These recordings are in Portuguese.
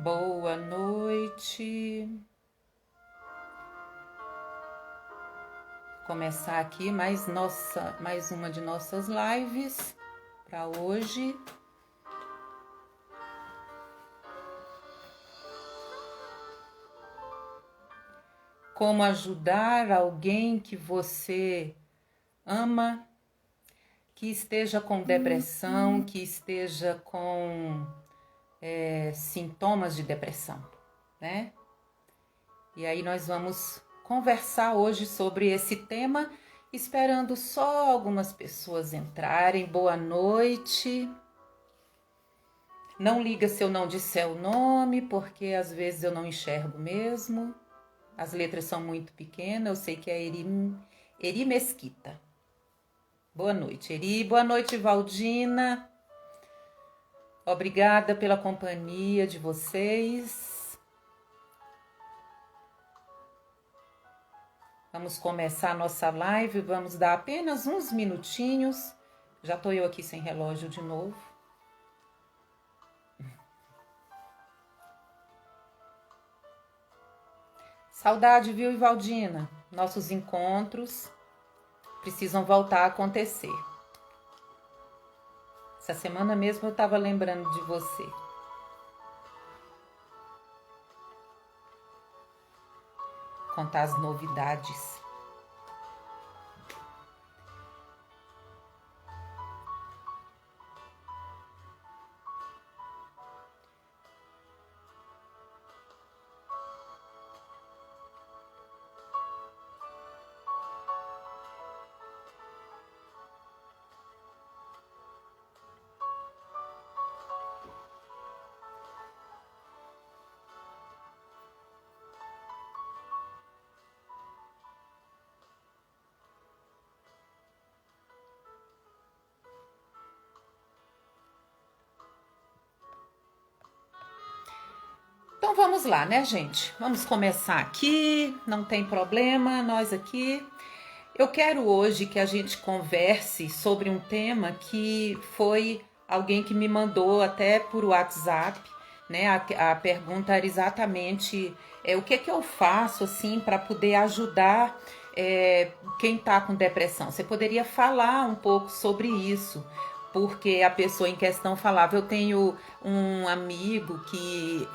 Boa noite. Começar aqui mais uma de nossas lives para hoje. Como ajudar alguém que você ama, que esteja com depressão, que esteja com sintomas de depressão, né? E aí nós vamos conversar hoje sobre esse tema, esperando só algumas pessoas entrarem. Boa noite. Não liga se eu não disser o nome, porque às vezes eu não enxergo mesmo. As letras são muito pequenas, eu sei que é Eri Mesquita. Boa noite, Eri. Boa noite, Valdina. Obrigada pela companhia de vocês. Vamos começar a nossa live, vamos dar apenas uns minutinhos. Já estou eu aqui sem relógio de novo. Saudade, viu, Ivaldina? Nossos encontros precisam voltar a acontecer. Essa semana mesmo eu estava lembrando de você. Contar as novidades. Então vamos lá, né, gente? Vamos começar aqui, não tem problema, nós aqui. Eu quero hoje que a gente converse sobre um tema que foi alguém que me mandou até por WhatsApp, né? A pergunta era exatamente o que eu faço assim para poder ajudar quem está com depressão. Você poderia falar um pouco sobre isso? Porque a pessoa em questão falava, eu tenho um amigo que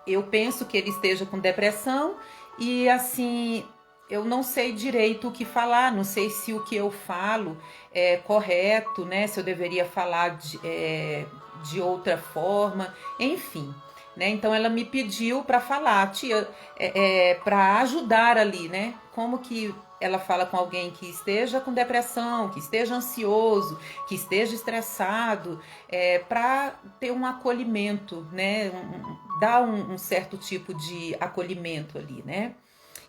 eu penso que ele esteja com depressão e assim, eu não sei direito o que falar, não sei se o que eu falo é correto, né? Se eu deveria falar de outra forma, enfim. Né? Então ela me pediu para falar, tia, para ajudar ali, né? Como que ela fala com alguém que esteja com depressão, que esteja ansioso, que esteja estressado, para ter um acolhimento, né? Dar um certo tipo de acolhimento ali, né?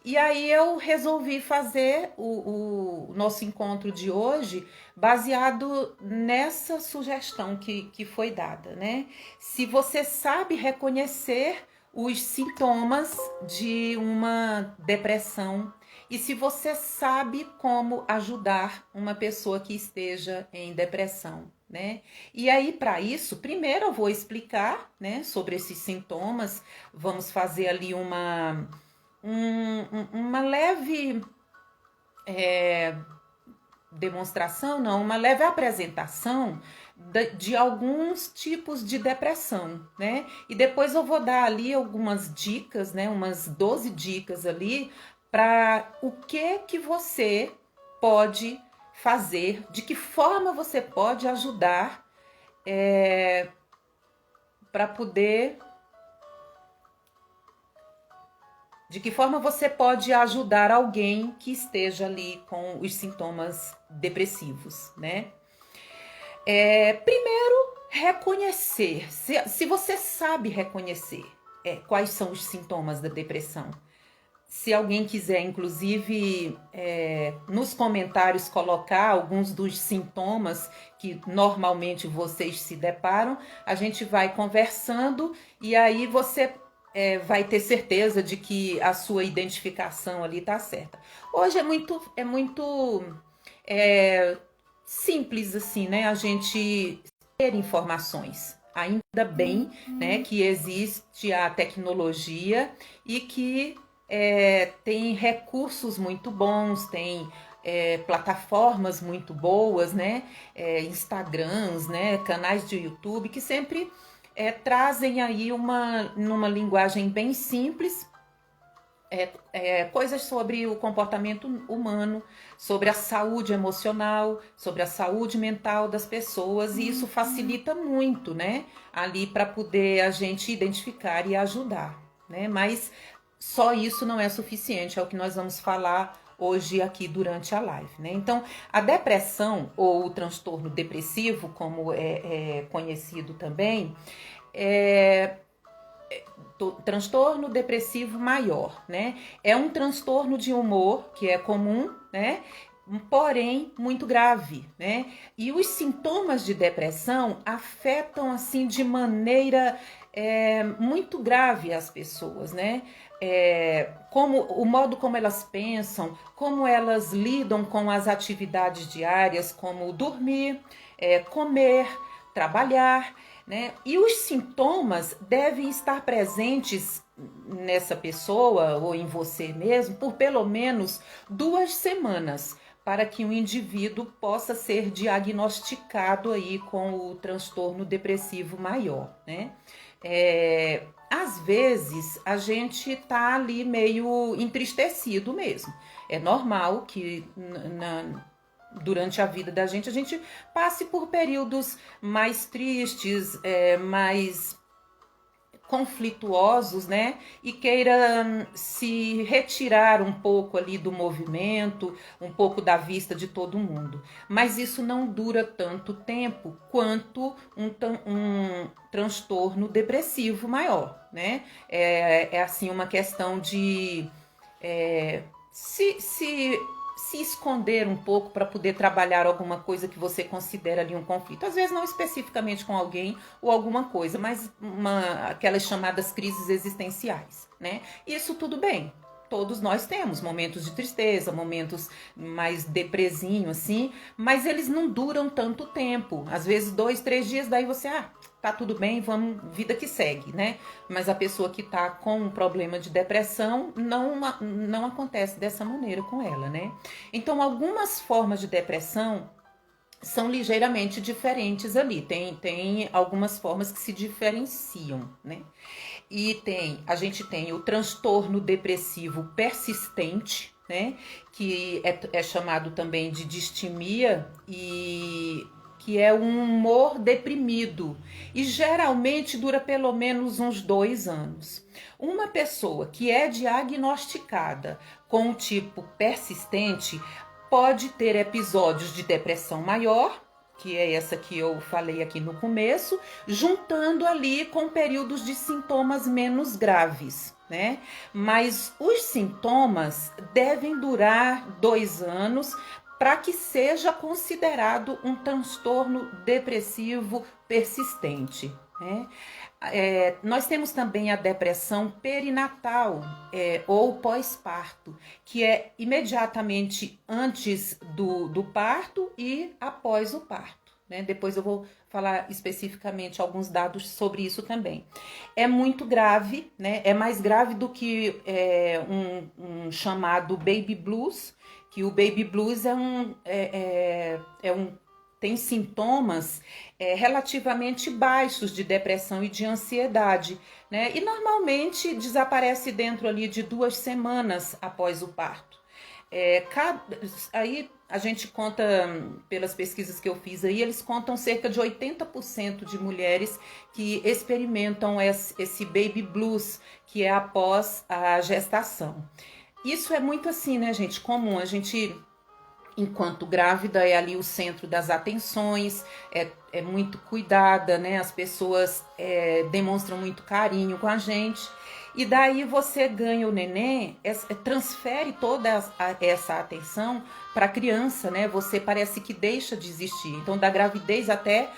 E aí eu resolvi fazer o nosso encontro de hoje baseado nessa sugestão que foi dada, né? Se você sabe reconhecer os sintomas de uma depressão e se você sabe como ajudar uma pessoa que esteja em depressão, né? E aí, para isso, primeiro eu vou explicar, né, sobre esses sintomas, vamos fazer ali uma leve demonstração, não, uma leve apresentação de alguns tipos de depressão, né? E depois eu vou dar ali algumas dicas, né? Umas 12 dicas ali para o que você pode fazer, de que forma você pode ajudar para poder. De que forma você pode ajudar alguém que esteja ali com os sintomas depressivos, né? Primeiro, reconhecer. Se você sabe reconhecer quais são os sintomas da depressão. Se alguém quiser, inclusive, nos comentários colocar alguns dos sintomas que normalmente vocês se deparam, a gente vai conversando e aí você vai ter certeza de que a sua identificação ali está certa. Hoje é muito simples assim, né? A gente ter informações. Ainda bem, né, que existe a tecnologia e que tem recursos muito bons, tem plataformas muito boas, né, Instagrams, né, canais de YouTube que sempre trazem aí numa linguagem bem simples coisas sobre o comportamento humano, sobre a saúde emocional, sobre a saúde mental das pessoas, e isso facilita muito, né? Ali para poder a gente identificar e ajudar, né? Mas só isso não é suficiente, é o que nós vamos falar hoje aqui durante a live, né? Então, a depressão ou o transtorno depressivo, como é conhecido também, é transtorno depressivo maior, né? É um transtorno de humor que é comum, né? Porém muito grave, né? E os sintomas de depressão afetam assim de maneira muito grave as pessoas, né? Como o modo como elas pensam, como elas lidam com as atividades diárias, como dormir, comer, trabalhar, né? E os sintomas devem estar presentes nessa pessoa ou em você mesmo por pelo menos 2 semanas para que o indivíduo possa ser diagnosticado aí com o transtorno depressivo maior, né? Às vezes a gente tá ali meio entristecido mesmo. É normal que durante a vida da gente, a gente passe por períodos mais tristes, mais conflituosos, né? E queira se retirar um pouco ali do movimento, um pouco da vista de todo mundo. Mas isso não dura tanto tempo quanto um transtorno depressivo maior, né? É assim uma questão de se esconder um pouco para poder trabalhar alguma coisa que você considera ali um conflito. Às vezes não especificamente com alguém ou alguma coisa, mas aquelas chamadas crises existenciais, né? Isso tudo bem. Todos nós temos momentos de tristeza, momentos mais depresinho assim, mas eles não duram tanto tempo. Às vezes 2, 3 dias, daí você, tá tudo bem, vamos, vida que segue, né? Mas a pessoa que tá com um problema de depressão, não acontece dessa maneira com ela, né? Então, algumas formas de depressão são ligeiramente diferentes ali. Tem algumas formas que se diferenciam, né? E a gente tem o transtorno depressivo persistente, né? Que é chamado também de distimia e que é um humor deprimido e geralmente dura pelo menos uns 2 anos. Uma pessoa que é diagnosticada com o tipo persistente pode ter episódios de depressão maior, que é essa que eu falei aqui no começo, juntando ali com períodos de sintomas menos graves, né? Mas os sintomas devem durar 2 anos para que seja considerado um transtorno depressivo persistente, né? Nós temos também a depressão perinatal ou pós-parto, que é imediatamente antes do parto e após o parto, né? Depois eu vou falar especificamente alguns dados sobre isso também. É muito grave, né? É mais grave do que um chamado baby blues, que o baby blues tem sintomas relativamente baixos de depressão e de ansiedade, né? E normalmente desaparece dentro ali de 2 semanas após o parto. Aí a gente conta, pelas pesquisas que eu fiz aí, eles contam cerca de 80% de mulheres que experimentam esse baby blues, que é após a gestação. Isso é muito assim, né, gente? Comum. A gente, enquanto grávida, é ali o centro das atenções, é muito cuidada, né? As pessoas demonstram muito carinho com a gente. E daí você ganha o neném, transfere toda essa atenção para a criança, né? Você parece que deixa de existir. Então, da gravidez até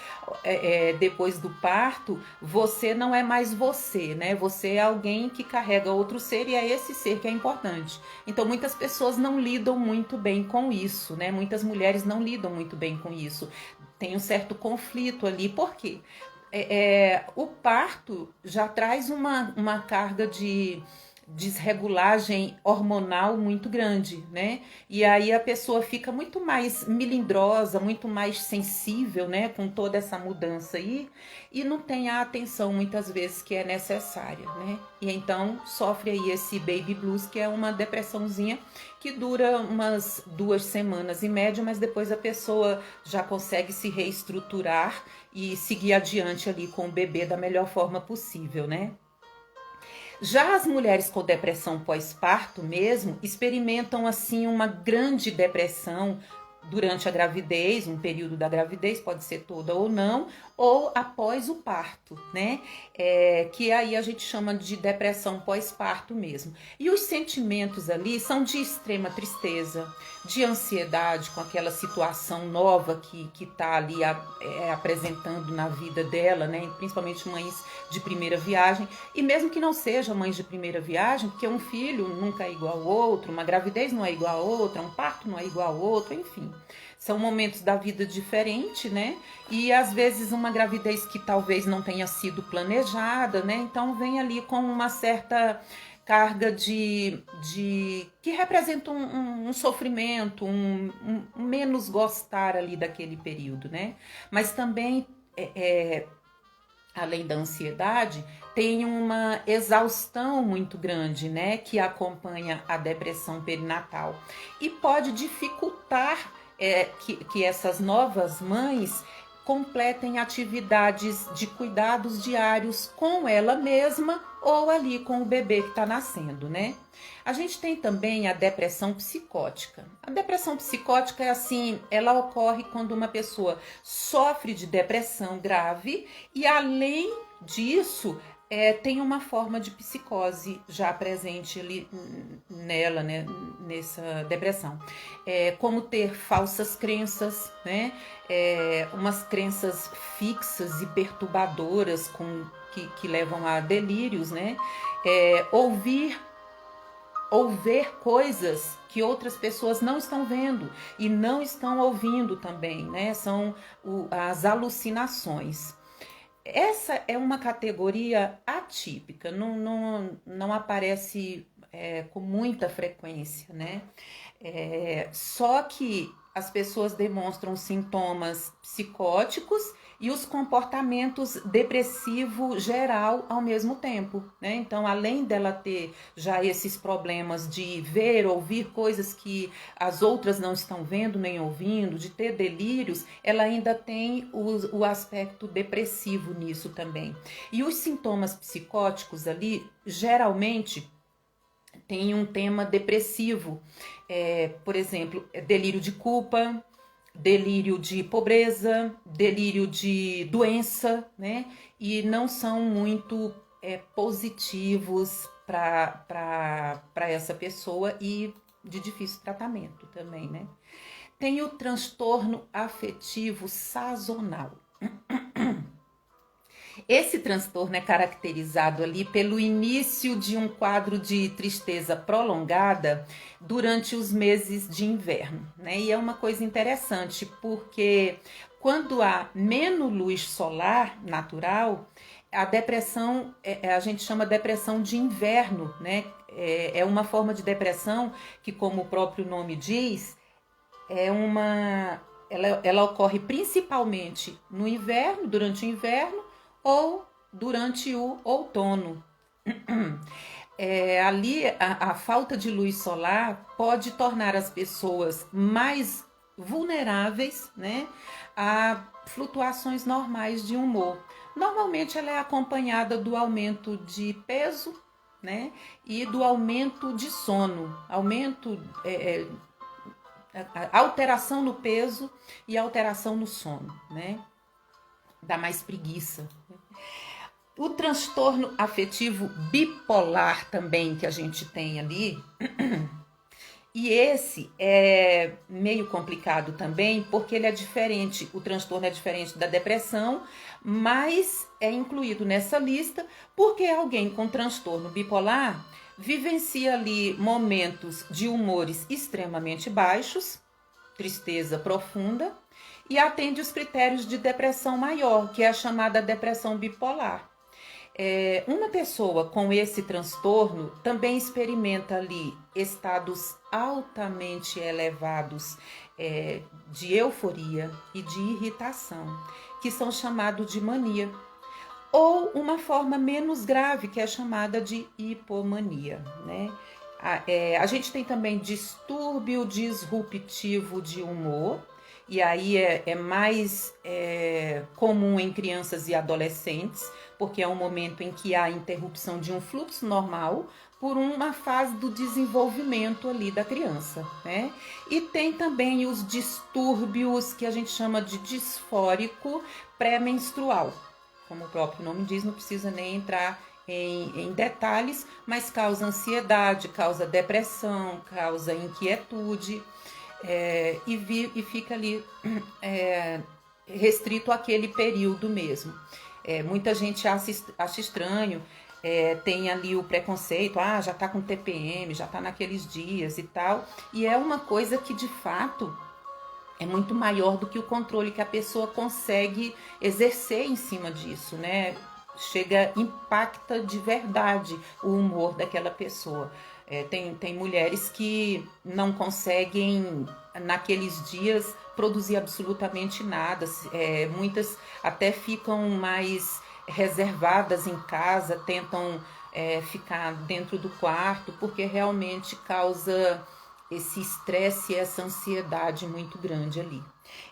depois do parto, você não é mais você, né? Você é alguém que carrega outro ser e é esse ser que é importante. Então, muitas pessoas não lidam muito bem com isso, né? Muitas mulheres não lidam muito bem com isso. Tem um certo conflito ali. Por quê? o parto já traz uma carga de desregulagem hormonal muito grande, né? E aí a pessoa fica muito mais melindrosa, muito mais sensível, né? Com toda essa mudança aí, e não tem a atenção muitas vezes que é necessária, né? E então sofre aí esse baby blues, que é uma depressãozinha que dura umas 2 semanas em média, mas depois a pessoa já consegue se reestruturar e seguir adiante ali com o bebê da melhor forma possível, né? Já as mulheres com depressão pós-parto mesmo experimentam assim uma grande depressão durante a gravidez, um período da gravidez, pode ser toda ou não, ou após o parto, né? Que aí a gente chama de depressão pós-parto mesmo. E os sentimentos ali são de extrema tristeza, de ansiedade com aquela situação nova que tá ali apresentando na vida dela, né? Principalmente mães de primeira viagem, e mesmo que não sejam mães de primeira viagem, porque um filho nunca é igual ao outro, uma gravidez não é igual a outra, um parto não é igual ao outro, enfim. São momentos da vida diferentes, né? E às vezes uma gravidez que talvez não tenha sido planejada, né? Então vem ali com uma certa carga que representa um sofrimento, um menos gostar ali daquele período, né? Mas também além da ansiedade, tem uma exaustão muito grande, né, que acompanha a depressão perinatal e pode dificultar que essas novas mães completem atividades de cuidados diários com ela mesma ou ali com o bebê que está nascendo, né? A gente tem também a depressão psicótica. A depressão psicótica é assim, ela ocorre quando uma pessoa sofre de depressão grave e além disso tem uma forma de psicose já presente ali nela, né, nessa depressão. Como ter falsas crenças, né? Umas crenças fixas e perturbadoras que levam a delírios, né? Ou ver coisas que outras pessoas não estão vendo e não estão ouvindo também, né? São as alucinações. Essa é uma categoria atípica, não aparece com muita frequência, né? Só que as pessoas demonstram sintomas psicóticos e os comportamentos depressivo geral ao mesmo tempo, né? Então, além dela ter já esses problemas de ver, ouvir coisas que as outras não estão vendo nem ouvindo, de ter delírios, ela ainda tem o aspecto depressivo nisso também. E os sintomas psicóticos ali, geralmente, tem um tema depressivo, por exemplo, delírio de culpa, delírio de pobreza, delírio de doença, né? E não são muito positivos para essa pessoa e de difícil tratamento também, né? Tem o transtorno afetivo sazonal. Esse transtorno é caracterizado ali pelo início de um quadro de tristeza prolongada durante os meses de inverno, né? E é uma coisa interessante porque quando há menos luz solar natural, a depressão, a gente chama depressão de inverno, né? É uma forma de depressão que, como o próprio nome diz, ela ocorre principalmente no inverno, durante o inverno, ou durante o outono. Ali a falta de luz solar pode tornar as pessoas mais vulneráveis, né, a flutuações normais de humor. Normalmente ela é acompanhada do aumento de peso, né, e do aumento de sono, alteração no peso e alteração no sono, né? Dá mais preguiça. O transtorno afetivo bipolar também que a gente tem ali, e esse é meio complicado também, porque ele é diferente, o transtorno é diferente da depressão, mas é incluído nessa lista porque alguém com transtorno bipolar vivencia ali momentos de humores extremamente baixos, tristeza profunda, e atende os critérios de depressão maior, que é a chamada depressão bipolar. Uma pessoa com esse transtorno também experimenta ali estados altamente elevados de euforia e de irritação, que são chamados de mania, ou uma forma menos grave, que é chamada de hipomania, né? A gente tem também distúrbio disruptivo de humor, e aí é mais comum em crianças e adolescentes, porque é um momento em que há interrupção de um fluxo normal por uma fase do desenvolvimento ali da criança, né? E tem também os distúrbios que a gente chama de disfórico pré-menstrual. Como o próprio nome diz, não precisa nem entrar em detalhes, mas causa ansiedade, causa depressão, causa inquietude, e fica ali restrito àquele período mesmo. Muita gente acha estranho, tem ali o preconceito, já está com TPM, já está naqueles dias e tal, e é uma coisa que de fato é muito maior do que o controle que a pessoa consegue exercer em cima disso, né? Impacta de verdade o humor daquela pessoa. Tem mulheres que não conseguem, naqueles dias, produzir absolutamente nada. Muitas até ficam mais reservadas em casa, tentam ficar dentro do quarto, porque realmente causa esse estresse e essa ansiedade muito grande ali.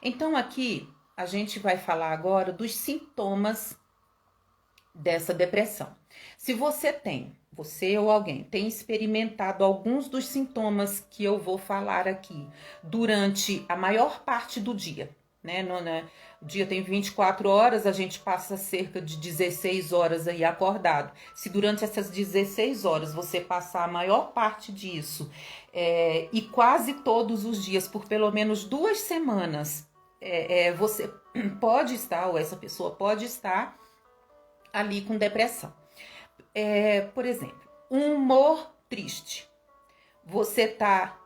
Então aqui a gente vai falar agora dos sintomas dessa depressão. Se você ou alguém tem experimentado alguns dos sintomas que eu vou falar aqui durante a maior parte do dia, né? O dia tem 24 horas, a gente passa cerca de 16 horas aí acordado. Se durante essas 16 horas você passar a maior parte disso e quase todos os dias por pelo menos 2 semanas, você pode estar, ou essa pessoa pode estar ali com depressão. Por exemplo, um humor triste. Você tá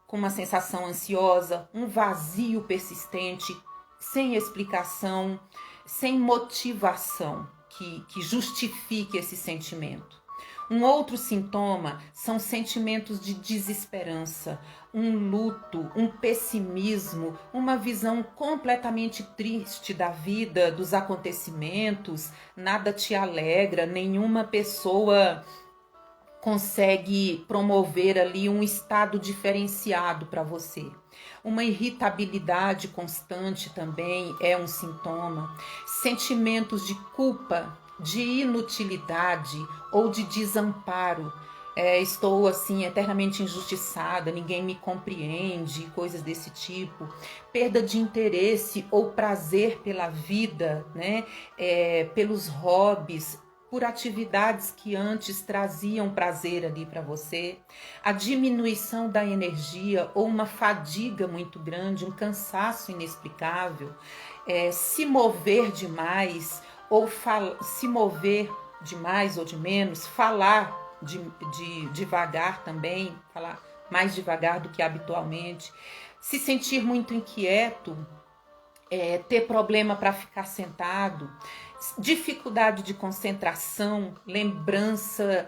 com uma sensação ansiosa, um vazio persistente, sem explicação, sem motivação que justifique esse sentimento. Um outro sintoma são sentimentos de desesperança, um luto, um pessimismo, uma visão completamente triste da vida, dos acontecimentos, nada te alegra, nenhuma pessoa consegue promover ali um estado diferenciado para você. Uma irritabilidade constante também é um sintoma. Sentimentos de culpa, de inutilidade ou de desamparo. Estou assim eternamente injustiçada, ninguém me compreende, coisas desse tipo. Perda de interesse ou prazer pela vida, né? Pelos hobbies, por atividades que antes traziam prazer ali para você, a diminuição da energia ou uma fadiga muito grande, um cansaço inexplicável, se mover demais ou se mover de mais ou de menos, falar devagar também, falar mais devagar do que habitualmente, se sentir muito inquieto, ter problema para ficar sentado, dificuldade de concentração, lembrança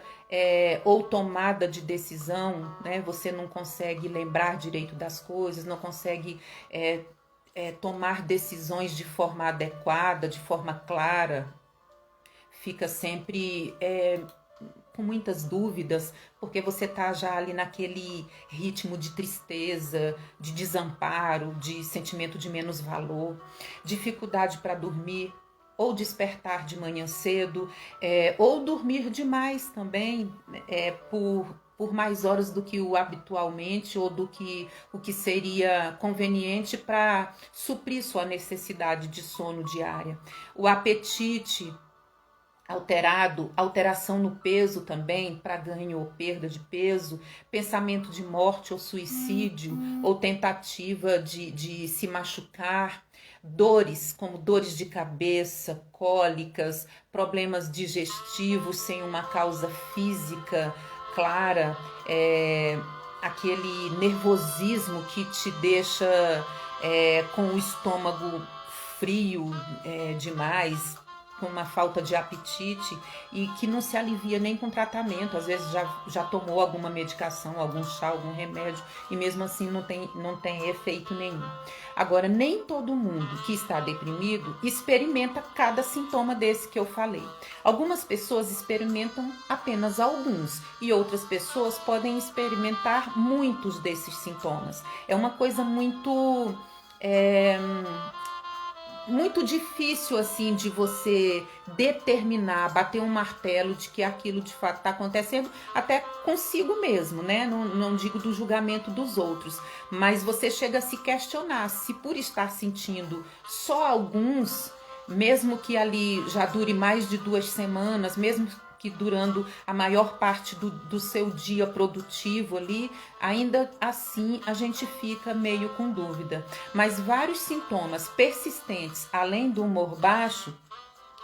ou tomada de decisão, né? Você não consegue lembrar direito das coisas, não consegue tomar decisões de forma adequada, de forma clara, fica sempre com muitas dúvidas, porque você tá já ali naquele ritmo de tristeza, de desamparo, de sentimento de menos valor, dificuldade para dormir, ou despertar de manhã cedo, ou dormir demais também, por mais horas do que o habitualmente ou do que o que seria conveniente para suprir sua necessidade de sono diária. O apetite alterado, alteração no peso também, para ganho ou perda de peso, pensamento de morte ou suicídio, ou tentativa de se machucar, dores como dores de cabeça, cólicas, problemas digestivos sem uma causa física clara, aquele nervosismo que te deixa com o estômago frio demais, com uma falta de apetite e que não se alivia nem com tratamento. Às vezes já tomou alguma medicação, algum chá, algum remédio e mesmo assim não tem efeito nenhum. Agora, nem todo mundo que está deprimido experimenta cada sintoma desse que eu falei. Algumas pessoas experimentam apenas alguns e outras pessoas podem experimentar muitos desses sintomas. É uma coisa muito difícil assim de você determinar, bater um martelo de que aquilo de fato está acontecendo, até consigo mesmo, né? Não digo do julgamento dos outros, mas você chega a se questionar se por estar sentindo só alguns, mesmo que ali já dure mais de 2 semanas, mesmo que durando a maior parte do seu dia produtivo ali, ainda assim a gente fica meio com dúvida. Mas vários sintomas persistentes, além do humor baixo,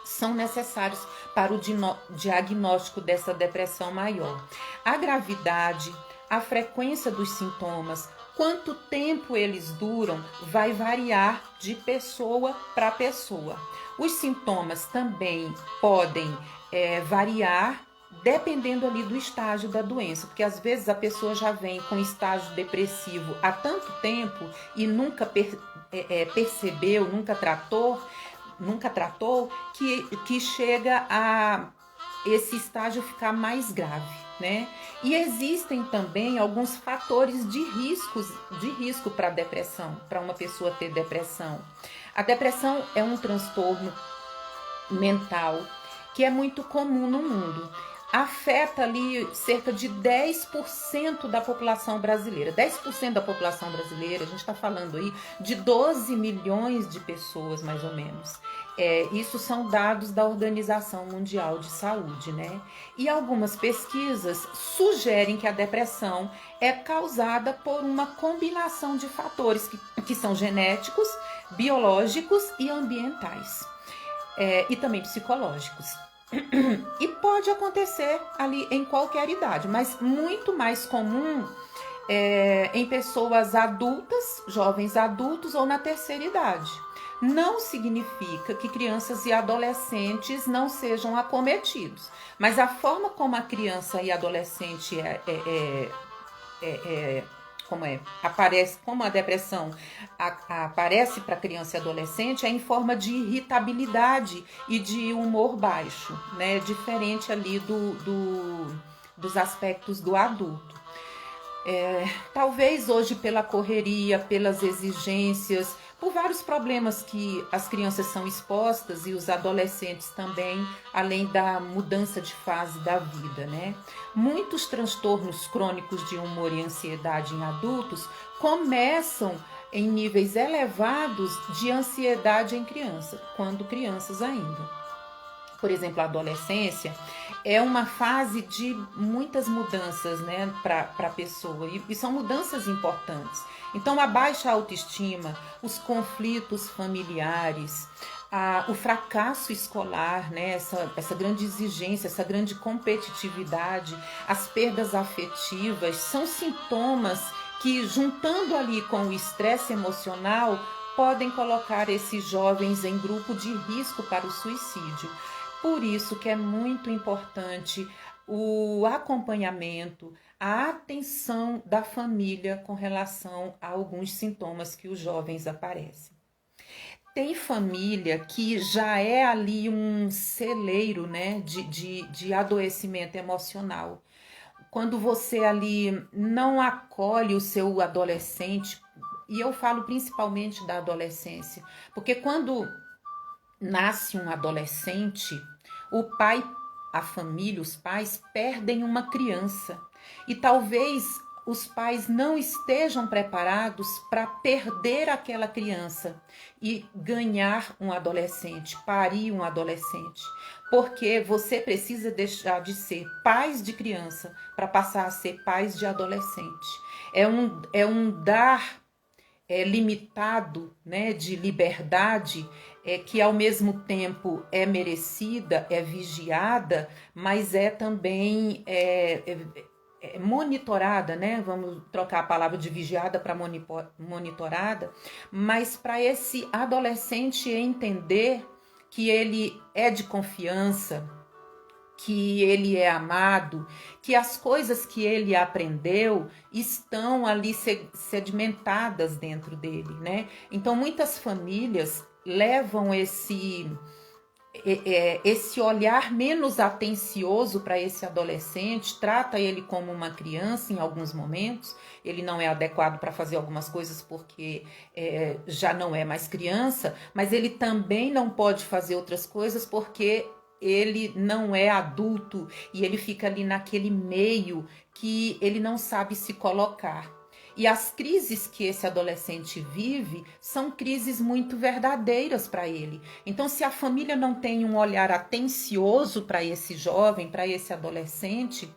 são necessários para o diagnóstico dessa depressão maior. A gravidade, a frequência dos sintomas, quanto tempo eles duram, vai variar de pessoa para pessoa. Os sintomas também podem variar dependendo ali do estágio da doença, porque às vezes a pessoa já vem com estágio depressivo há tanto tempo e nunca percebeu, nunca tratou que chega a esse estágio ficar mais grave, né? E existem também alguns fatores de risco para depressão, para uma pessoa ter depressão. A depressão é um transtorno mental que é muito comum no mundo. Afeta ali cerca de 10% da população brasileira. 10% da população brasileira, a gente está falando aí de 12 milhões de pessoas, mais ou menos. Isso são dados da Organização Mundial de Saúde, né? E algumas pesquisas sugerem que a depressão é causada por uma combinação de fatores que são genéticos, biológicos e ambientais. E também psicológicos. E pode acontecer ali em qualquer idade, mas muito mais comum em pessoas adultas, jovens adultos ou na terceira idade. Não significa que crianças e adolescentes não sejam acometidos, mas a forma como a criança e adolescente aparece, como a depressão aparece para criança e adolescente, é em forma de irritabilidade e de humor baixo, né? Diferente ali dos aspectos do adulto. Talvez hoje pela correria, pelas exigências, por vários problemas que as crianças são expostas e os adolescentes também, além da mudança de fase da vida, né? Muitos transtornos crônicos de humor e ansiedade em adultos começam em níveis elevados de ansiedade em criança, quando crianças ainda. Por exemplo, a adolescência é uma fase de muitas mudanças, né, para a pessoa, e são mudanças importantes. Então, a baixa autoestima, os conflitos familiares, o fracasso escolar, né, essa grande exigência, essa grande competitividade, as perdas afetivas, são sintomas que, juntando ali com o estresse emocional, podem colocar esses jovens em grupo de risco para o suicídio. Por isso que é muito importante o acompanhamento, a atenção da família com relação a alguns sintomas que os jovens aparecem. Tem família que já é ali um celeiro, né, de adoecimento emocional. Quando você ali não acolhe o seu adolescente, e eu falo principalmente da adolescência, porque quando nasce um adolescente, o pai, a família, os pais perdem uma criança. E talvez os pais não estejam preparados para perder aquela criança e ganhar um adolescente, parir um adolescente. Porque você precisa deixar de ser pais de criança para passar a ser pais de adolescente. É um dar limitado, né, de liberdade, que ao mesmo tempo é merecida, é vigiada, mas é também monitorada, né? Vamos trocar a palavra de vigiada para monitorada, mas para esse adolescente entender que ele é de confiança, que ele é amado, que as coisas que ele aprendeu estão ali sedimentadas dentro dele, né? Então muitas famílias levam esse olhar menos atencioso para esse adolescente, trata ele como uma criança em alguns momentos, ele não é adequado para fazer algumas coisas porque já não é mais criança, mas ele também não pode fazer outras coisas porque ele não é adulto e ele fica ali naquele meio que ele não sabe se colocar. E as crises que esse adolescente vive são crises muito verdadeiras para ele. Então, se a família não tem um olhar atencioso para esse jovem, para esse adolescente,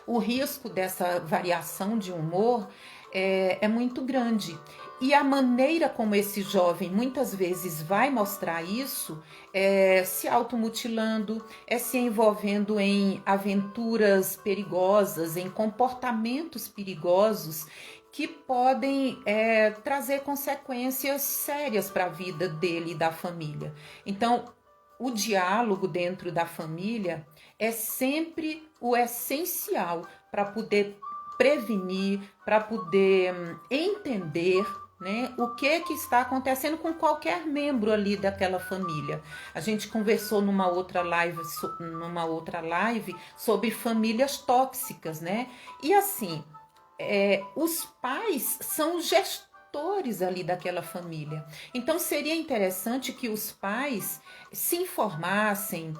o risco dessa variação de humor é muito grande. E a maneira como esse jovem muitas vezes vai mostrar isso é se automutilando, é se envolvendo em aventuras perigosas, em comportamentos perigosos que podem trazer consequências sérias para a vida dele e da família. Então, o diálogo dentro da família é sempre o essencial para poder prevenir, para poder entender, né, o que está acontecendo com qualquer membro ali daquela família. A gente conversou numa outra live sobre famílias tóxicas, né? E assim, os pais são os gestores ali daquela família. Então seria interessante que os pais se informassem,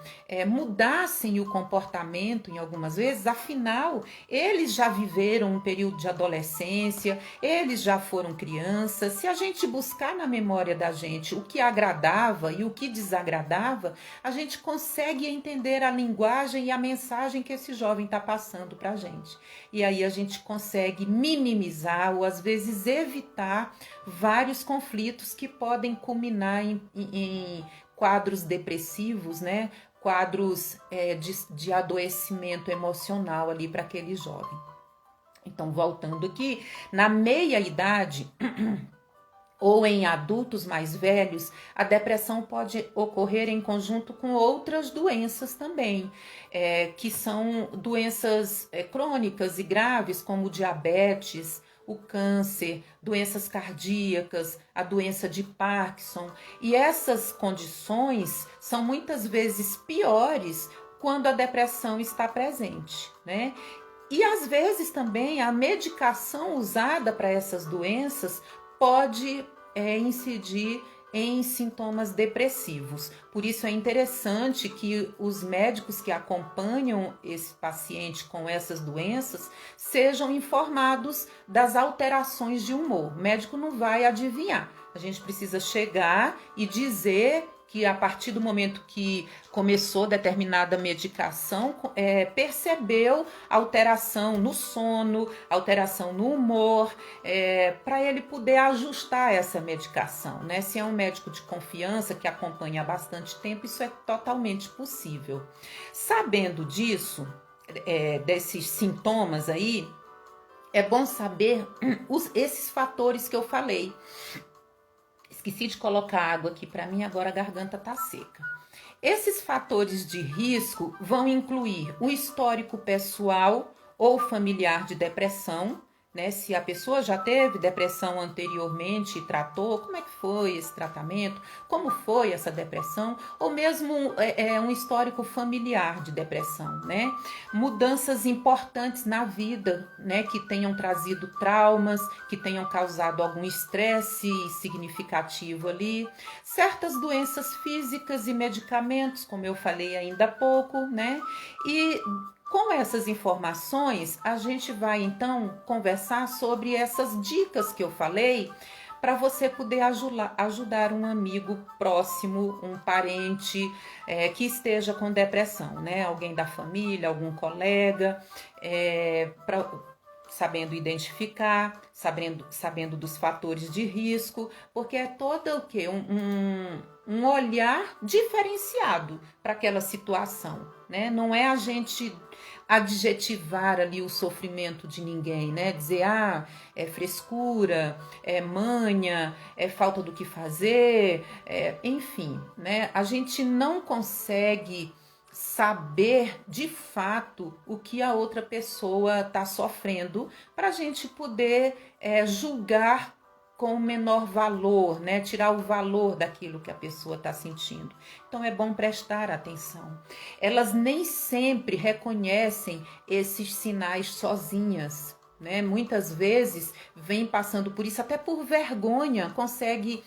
mudassem o comportamento em algumas vezes, afinal, eles já viveram um período de adolescência, eles já foram crianças. Se a gente buscar na memória da gente o que agradava e o que desagradava, a gente consegue entender a linguagem e a mensagem que esse jovem está passando para a gente. E aí a gente consegue minimizar ou às vezes evitar vários conflitos que podem culminar em quadros depressivos, né? Quadros de adoecimento emocional ali para aquele jovem. Então, voltando aqui, na meia-idade ou em adultos mais velhos, a depressão pode ocorrer em conjunto com outras doenças também, que são doenças crônicas e graves, como o diabetes, o câncer, doenças cardíacas, a doença de Parkinson. E essas condições são muitas vezes piores quando a depressão está presente, né? E às vezes também a medicação usada para essas doenças pode incidir em sintomas depressivos. Por isso é interessante que os médicos que acompanham esse paciente com essas doenças sejam informados das alterações de humor. O médico não vai adivinhar. A gente precisa chegar e dizer que a partir do momento que começou determinada medicação, percebeu alteração no sono, alteração no humor, para ele poder ajustar essa medicação, né? Se é um médico de confiança que acompanha há bastante tempo, isso é totalmente possível. Sabendo disso, desses sintomas aí, é bom saber esses fatores que eu falei. Esqueci de colocar água aqui para mim, agora a garganta tá seca. Esses fatores de risco vão incluir o histórico pessoal ou familiar de depressão, né? Se a pessoa já teve depressão anteriormente e tratou, como é que foi esse tratamento? Como foi essa depressão? Ou mesmo um histórico familiar de depressão, né? Mudanças importantes na vida, né? Que tenham trazido traumas, que tenham causado algum estresse significativo ali. Certas doenças físicas e medicamentos, como eu falei ainda há pouco, né? E com essas informações, a gente vai então conversar sobre essas dicas que eu falei para você poder ajudar um amigo próximo, um parente que esteja com depressão, né? Alguém da família, algum colega, sabendo identificar, sabendo dos fatores de risco, porque é todo o quê? Um olhar diferenciado para aquela situação, né? Não é a gente adjetivar ali o sofrimento de ninguém, né? Dizer, é frescura, é manha, é falta do que fazer, enfim, né? A gente não consegue saber de fato o que a outra pessoa está sofrendo para a gente poder julgar com menor valor, né? Tirar o valor daquilo que a pessoa está sentindo. Então é bom prestar atenção. Elas nem sempre reconhecem esses sinais sozinhas, né? Muitas vezes vem passando por isso, até por vergonha, consegue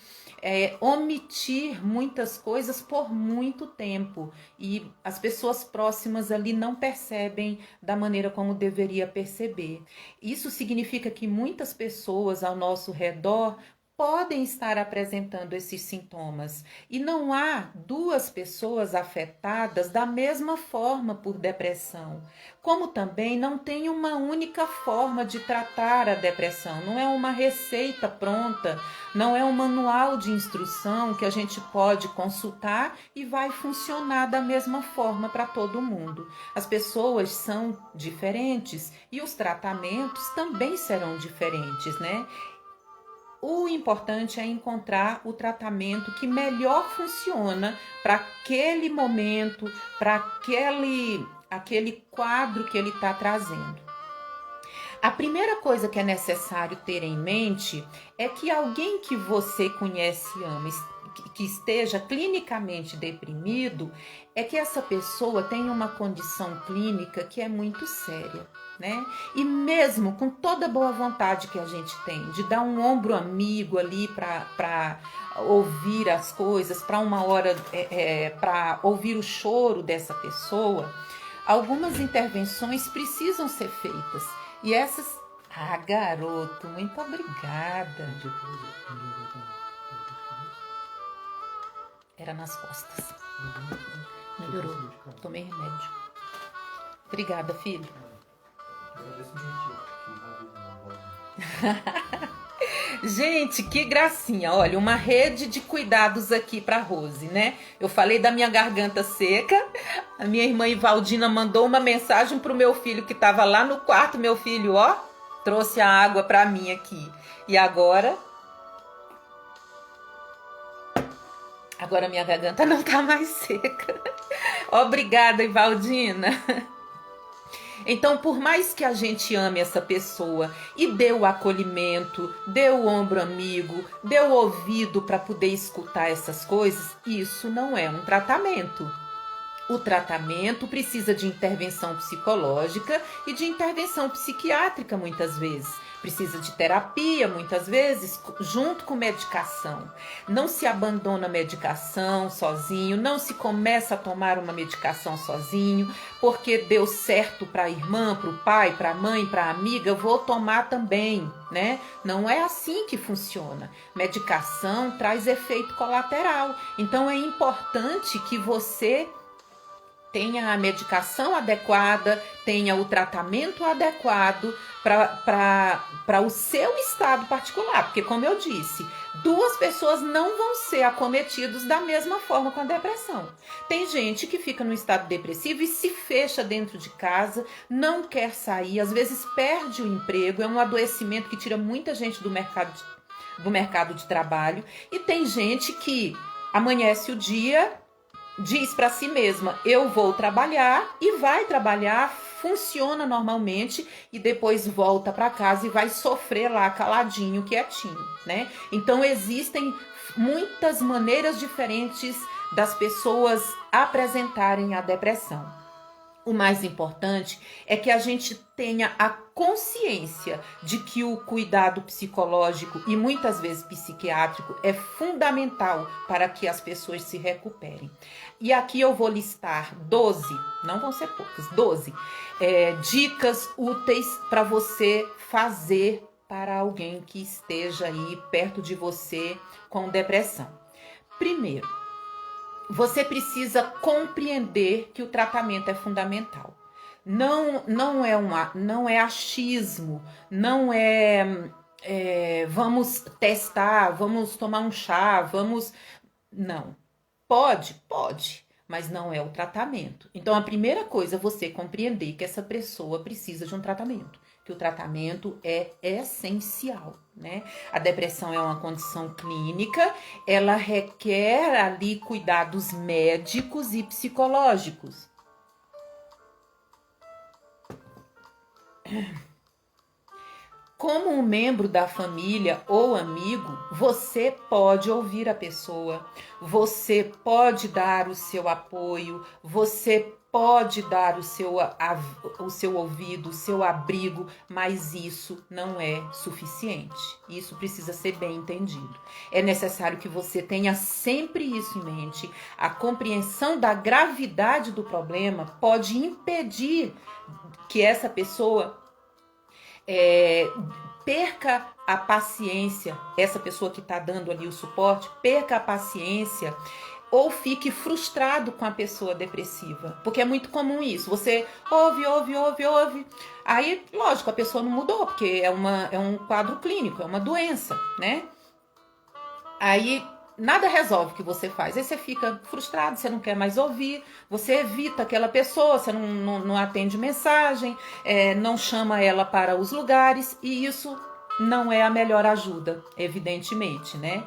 omitir muitas coisas por muito tempo e as pessoas próximas ali não percebem da maneira como deveria perceber. Isso significa que muitas pessoas ao nosso redor podem estar apresentando esses sintomas e não há duas pessoas afetadas da mesma forma por depressão, como também não tem uma única forma de tratar a depressão, não é uma receita pronta, não é um manual de instrução que a gente pode consultar e vai funcionar da mesma forma para todo mundo. As pessoas são diferentes e os tratamentos também serão diferentes, né? O importante é encontrar o tratamento que melhor funciona para aquele momento, para aquele quadro que ele está trazendo. A primeira coisa que é necessário ter em mente é que alguém que você conhece e ama, que esteja clinicamente deprimido, é que essa pessoa tem uma condição clínica que é muito séria, né? E mesmo com toda a boa vontade que a gente tem de dar um ombro amigo ali para ouvir as coisas, para uma hora, para ouvir o choro dessa pessoa, algumas intervenções precisam ser feitas. E essas... garoto, muito obrigada. Era nas costas. Melhorou. Tomei remédio. Obrigada, filho. Gente, que gracinha. Olha, uma rede de cuidados aqui para Rose, né? Eu falei da minha garganta seca. A minha irmã Ivaldina mandou uma mensagem pro meu filho que estava lá no quarto. Meu filho, ó, trouxe a água para mim aqui. E agora minha garganta não tá mais seca. Obrigada, Ivaldina. Então, por mais que a gente ame essa pessoa e dê o acolhimento, dê o ombro amigo, dê o ouvido para poder escutar essas coisas, isso não é um tratamento. O tratamento precisa de intervenção psicológica e de intervenção psiquiátrica muitas vezes. Precisa de terapia muitas vezes junto com medicação. Não se abandona a medicação sozinho, não se começa a tomar uma medicação sozinho, porque deu certo para a irmã, para o pai, para a mãe, para a amiga, eu vou tomar também, né? Não é assim que funciona. Medicação traz efeito colateral. Então é importante que você tenha a medicação adequada, tenha o tratamento adequado para o seu estado particular. Porque, como eu disse, duas pessoas não vão ser acometidas da mesma forma com a depressão. Tem gente que fica no estado depressivo e se fecha dentro de casa, não quer sair, às vezes perde o emprego, é um adoecimento que tira muita gente do mercado de trabalho. E tem gente que amanhece o dia, diz para si mesma, eu vou trabalhar, e vai trabalhar, funciona normalmente e depois volta para casa e vai sofrer lá caladinho, quietinho, né? Então existem muitas maneiras diferentes das pessoas apresentarem a depressão. O mais importante é que a gente tenha a consciência de que o cuidado psicológico e muitas vezes psiquiátrico é fundamental para que as pessoas se recuperem. E aqui eu vou listar 12, não vão ser poucas, 12 dicas úteis para você fazer para alguém que esteja aí perto de você com depressão. Primeiro, você precisa compreender que o tratamento é fundamental. Não é achismo, não vamos testar, vamos tomar um chá, vamos... Não. Pode, mas não é o tratamento. Então, a primeira coisa é você compreender que essa pessoa precisa de um tratamento, que o tratamento é essencial, né? A depressão é uma condição clínica, ela requer ali cuidados médicos e psicológicos. Como um membro da família ou amigo, você pode ouvir a pessoa, você pode dar o seu apoio, você pode dar o seu ouvido, o seu abrigo, mas isso não é suficiente. Isso precisa ser bem entendido. É necessário que você tenha sempre isso em mente. A compreensão da gravidade do problema pode impedir que essa pessoa perca a paciência, essa pessoa que está dando ali o suporte, perca a paciência ou fique frustrado com a pessoa depressiva, porque é muito comum isso, você ouve, aí lógico, a pessoa não mudou, porque é um quadro clínico, é uma doença, né? Aí nada resolve o que você faz. Aí você fica frustrado, você não quer mais ouvir, você evita aquela pessoa, você não atende mensagem, não chama ela para os lugares, e isso não é a melhor ajuda, evidentemente, né?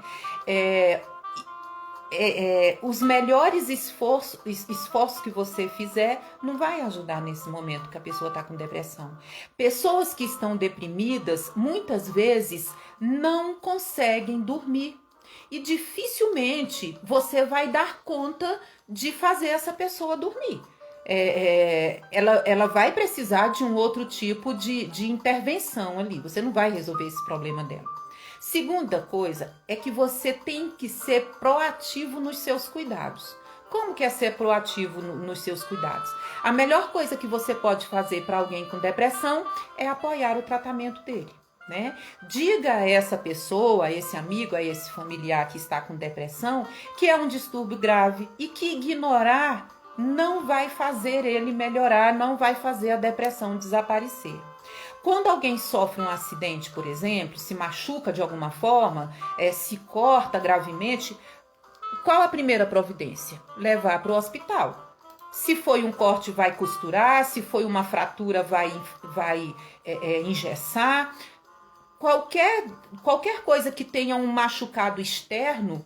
Os melhores esforços que você fizer não vai ajudar nesse momento que a pessoa está com depressão. Pessoas que estão deprimidas, muitas vezes, não conseguem dormir. E dificilmente você vai dar conta de fazer essa pessoa dormir. Ela vai precisar de um outro tipo de intervenção ali. Você não vai resolver esse problema dela. Segunda coisa é que você tem que ser proativo nos seus cuidados. Como que é ser proativo nos seus cuidados? A melhor coisa que você pode fazer para alguém com depressão é apoiar o tratamento dele. Né? Diga a essa pessoa, a esse amigo, a esse familiar que está com depressão, que é um distúrbio grave e que ignorar não vai fazer ele melhorar, não vai fazer a depressão desaparecer. Quando alguém sofre um acidente, por exemplo, se machuca de alguma forma, se corta gravemente, qual a primeira providência? Levar para o hospital. Se foi um corte, vai costurar, se foi uma fratura, vai engessar. Qualquer coisa que tenha um machucado externo,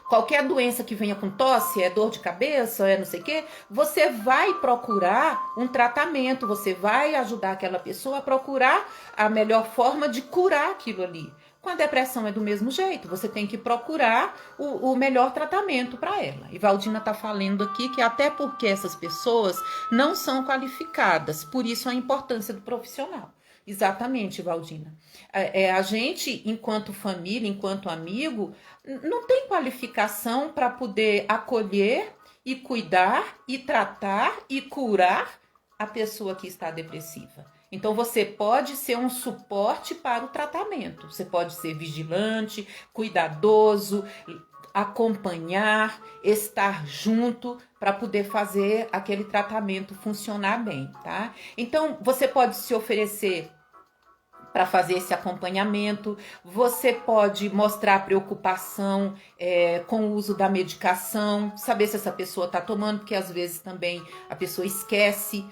qualquer doença que venha com tosse, dor de cabeça, não sei o quê, você vai procurar um tratamento, você vai ajudar aquela pessoa a procurar a melhor forma de curar aquilo ali. Com a depressão é do mesmo jeito, você tem que procurar o melhor tratamento para ela. E Valdina está falando aqui que até porque essas pessoas não são qualificadas, por isso a importância do profissional. Exatamente, Valdina. A gente, enquanto família, enquanto amigo, não tem qualificação para poder acolher e cuidar e tratar e curar a pessoa que está depressiva. Então, você pode ser um suporte para o tratamento. Você pode ser vigilante, cuidadoso, acompanhar, estar junto para poder fazer aquele tratamento funcionar bem, tá? Então, você pode se oferecer para fazer esse acompanhamento, você pode mostrar preocupação com o uso da medicação, saber se essa pessoa está tomando, porque às vezes também a pessoa esquece,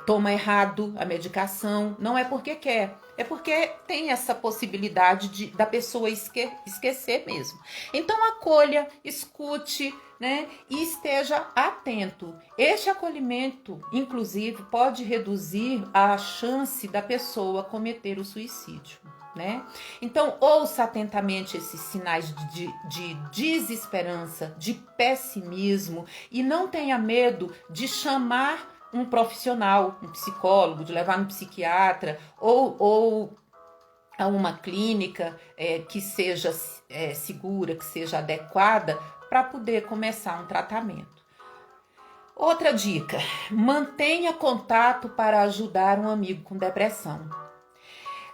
toma errado a medicação, não é porque quer, é porque tem essa possibilidade da pessoa esquecer mesmo. Então acolha, escute, né, e esteja atento. Este acolhimento, inclusive, pode reduzir a chance da pessoa cometer o suicídio. Né? Então, ouça atentamente esses sinais de desesperança, de pessimismo, e não tenha medo de chamar um profissional, um psicólogo, de levar no psiquiatra ou a uma clínica que seja segura, que seja adequada para poder começar um tratamento. Outra dica: mantenha contato para ajudar um amigo com depressão.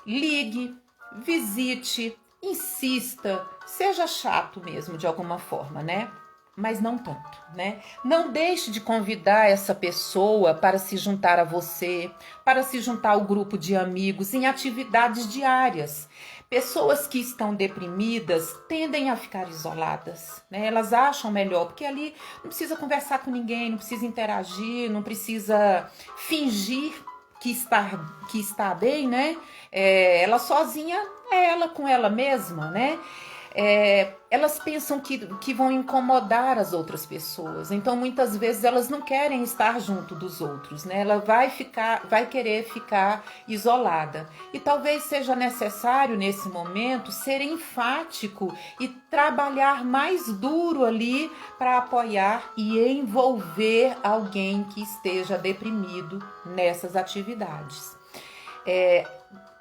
Ligue, visite, insista, seja chato mesmo de alguma forma, né? Mas não tanto, né? Não deixe de convidar essa pessoa para se juntar a você, para se juntar ao grupo de amigos em atividades diárias. Pessoas que estão deprimidas tendem a ficar isoladas, né? Elas acham melhor, porque ali não precisa conversar com ninguém, não precisa interagir, não precisa fingir que está bem, né? Ela sozinha é ela com ela mesma, né? Elas pensam que vão incomodar as outras pessoas, então muitas vezes elas não querem estar junto dos outros, né? Ela vai querer ficar isolada. E talvez seja necessário nesse momento ser enfático e trabalhar mais duro ali para apoiar e envolver alguém que esteja deprimido nessas atividades.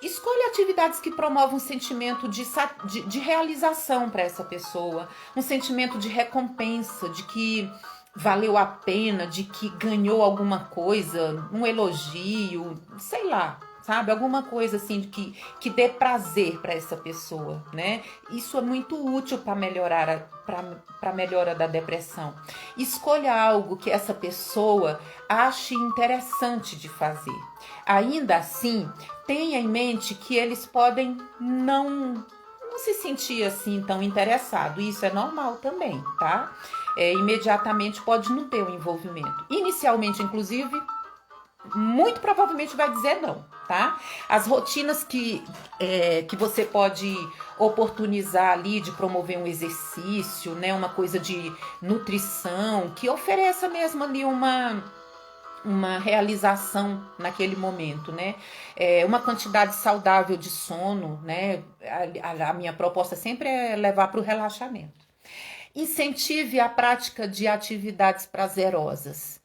Escolha atividades que promovam um sentimento de realização para essa pessoa, um sentimento de recompensa, de que valeu a pena, de que ganhou alguma coisa, um elogio, sei lá, sabe? Alguma coisa assim que dê prazer para essa pessoa, né? Isso é muito útil para para melhora da depressão. Escolha algo que essa pessoa ache interessante de fazer. Ainda assim, tenha em mente que eles podem não se sentir assim tão interessado. Isso é normal também, tá? Imediatamente pode não ter o envolvimento. Inicialmente, inclusive, muito provavelmente vai dizer não, tá? As rotinas que você pode oportunizar ali de promover um exercício, né? Uma coisa de nutrição, que ofereça mesmo ali uma realização naquele momento, né? Uma quantidade saudável de sono, né? A minha proposta sempre é levar para o relaxamento. Incentive a prática de atividades prazerosas.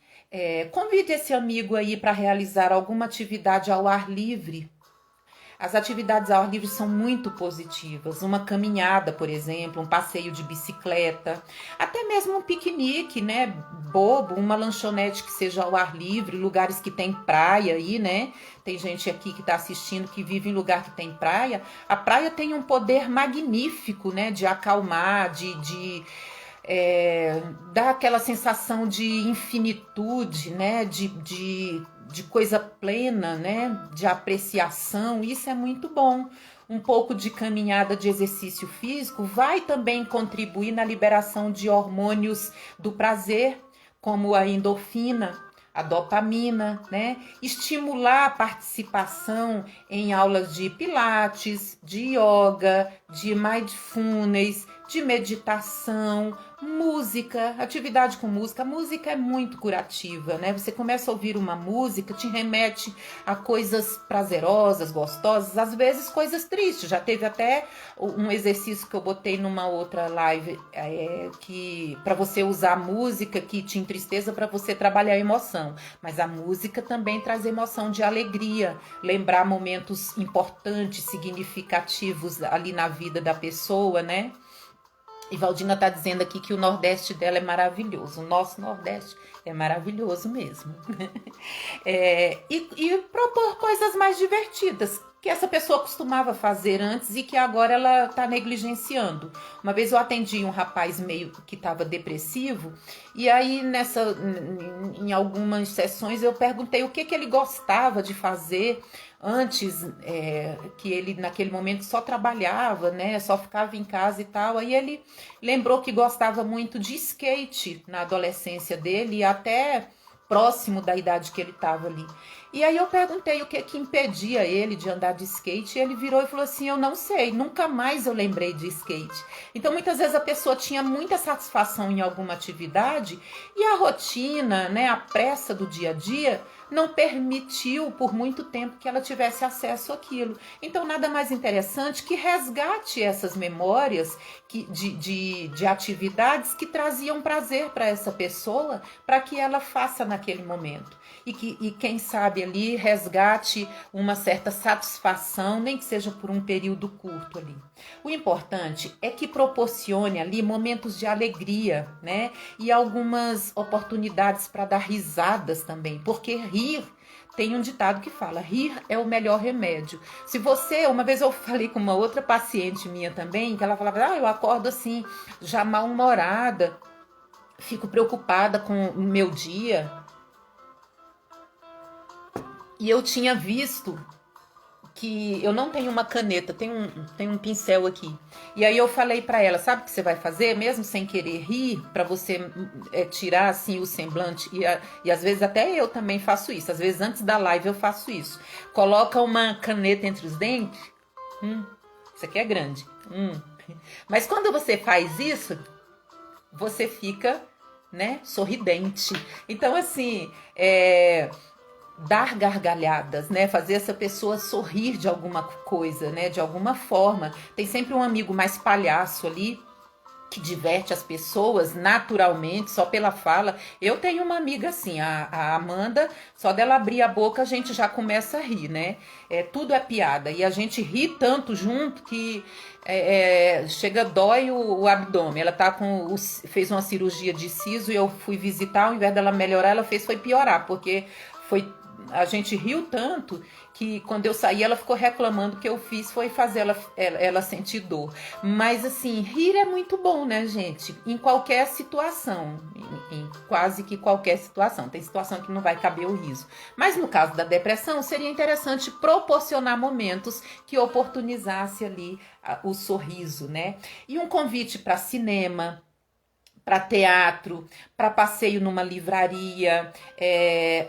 Convide esse amigo aí para realizar alguma atividade ao ar livre. As atividades ao ar livre são muito positivas. Uma caminhada, por exemplo, um passeio de bicicleta, até mesmo um piquenique, né? Bobo, uma lanchonete que seja ao ar livre, lugares que tem praia aí, né? Tem gente aqui que está assistindo que vive em lugar que tem praia. A praia tem um poder magnífico, né? De acalmar, dá aquela sensação de infinitude, né? De coisa plena, né? De apreciação. Isso é muito bom. Um pouco de caminhada, de exercício físico vai também contribuir na liberação de hormônios do prazer, como a endorfina, a dopamina, né? Estimular a participação em aulas de pilates, de yoga, de mindfulness, de meditação, música, atividade com música. A música é muito curativa, né? Você começa a ouvir uma música, te remete a coisas prazerosas, gostosas, às vezes coisas tristes. Já teve até um exercício que eu botei numa outra live, que para você usar música que te entristeza para você trabalhar a emoção. Mas a música também traz emoção de alegria, lembrar momentos importantes, significativos ali na vida da pessoa, né? E Valdina tá dizendo aqui que o Nordeste dela é maravilhoso. O nosso Nordeste é maravilhoso mesmo. E propor coisas mais divertidas que essa pessoa costumava fazer antes e que agora ela está negligenciando. Uma vez eu atendi um rapaz meio que estava depressivo e aí em algumas sessões eu perguntei o que ele gostava de fazer antes, que ele naquele momento só trabalhava, né, só ficava em casa e tal. Aí ele lembrou que gostava muito de skate na adolescência dele e até próximo da idade que ele estava ali. E aí eu perguntei o que impedia ele de andar de skate, e ele virou e falou assim: eu não sei, nunca mais eu lembrei de skate. Então muitas vezes a pessoa tinha muita satisfação em alguma atividade e a rotina, né, a pressa do dia a dia não permitiu por muito tempo que ela tivesse acesso àquilo. Então nada mais interessante que resgate essas memórias de atividades que traziam prazer para essa pessoa, para que ela faça naquele momento. E quem sabe ali resgate uma certa satisfação, nem que seja por um período curto ali. O importante é que proporcione ali momentos de alegria, né? E algumas oportunidades para dar risadas também, porque rir, tem um ditado que fala, rir é o melhor remédio. Se você, uma vez eu falei com uma outra paciente minha também, que ela falava, eu acordo assim, já mal-humorada, fico preocupada com o meu dia. E eu tinha visto que eu não tenho uma caneta, tem um pincel aqui. E aí eu falei pra ela, sabe o que você vai fazer? Mesmo sem querer rir, pra você tirar assim o semblante, e às vezes até eu também faço isso, às vezes antes da live eu faço isso. Coloca uma caneta entre os dentes, isso aqui é grande, mas quando você faz isso, você fica, né, sorridente. Então assim, dar gargalhadas, né? Fazer essa pessoa sorrir de alguma coisa, né? De alguma forma. Tem sempre um amigo mais palhaço ali que diverte as pessoas naturalmente, só pela fala. Eu tenho uma amiga assim, a Amanda, só dela abrir a boca a gente já começa a rir, né? Tudo é piada e a gente ri tanto junto que chega, dói o abdômen. Ela fez uma cirurgia de siso e eu fui visitar, ao invés dela melhorar, ela foi piorar, porque a gente riu tanto que quando eu saí ela ficou reclamando que eu fiz foi fazer ela sentir dor. Mas assim, rir é muito bom, né, gente? Em qualquer situação, em quase que qualquer situação. Tem situação que não vai caber o riso. Mas no caso da depressão, seria interessante proporcionar momentos que oportunizasse ali o sorriso, né? E um convite para cinema, para teatro, para passeio numa livraria,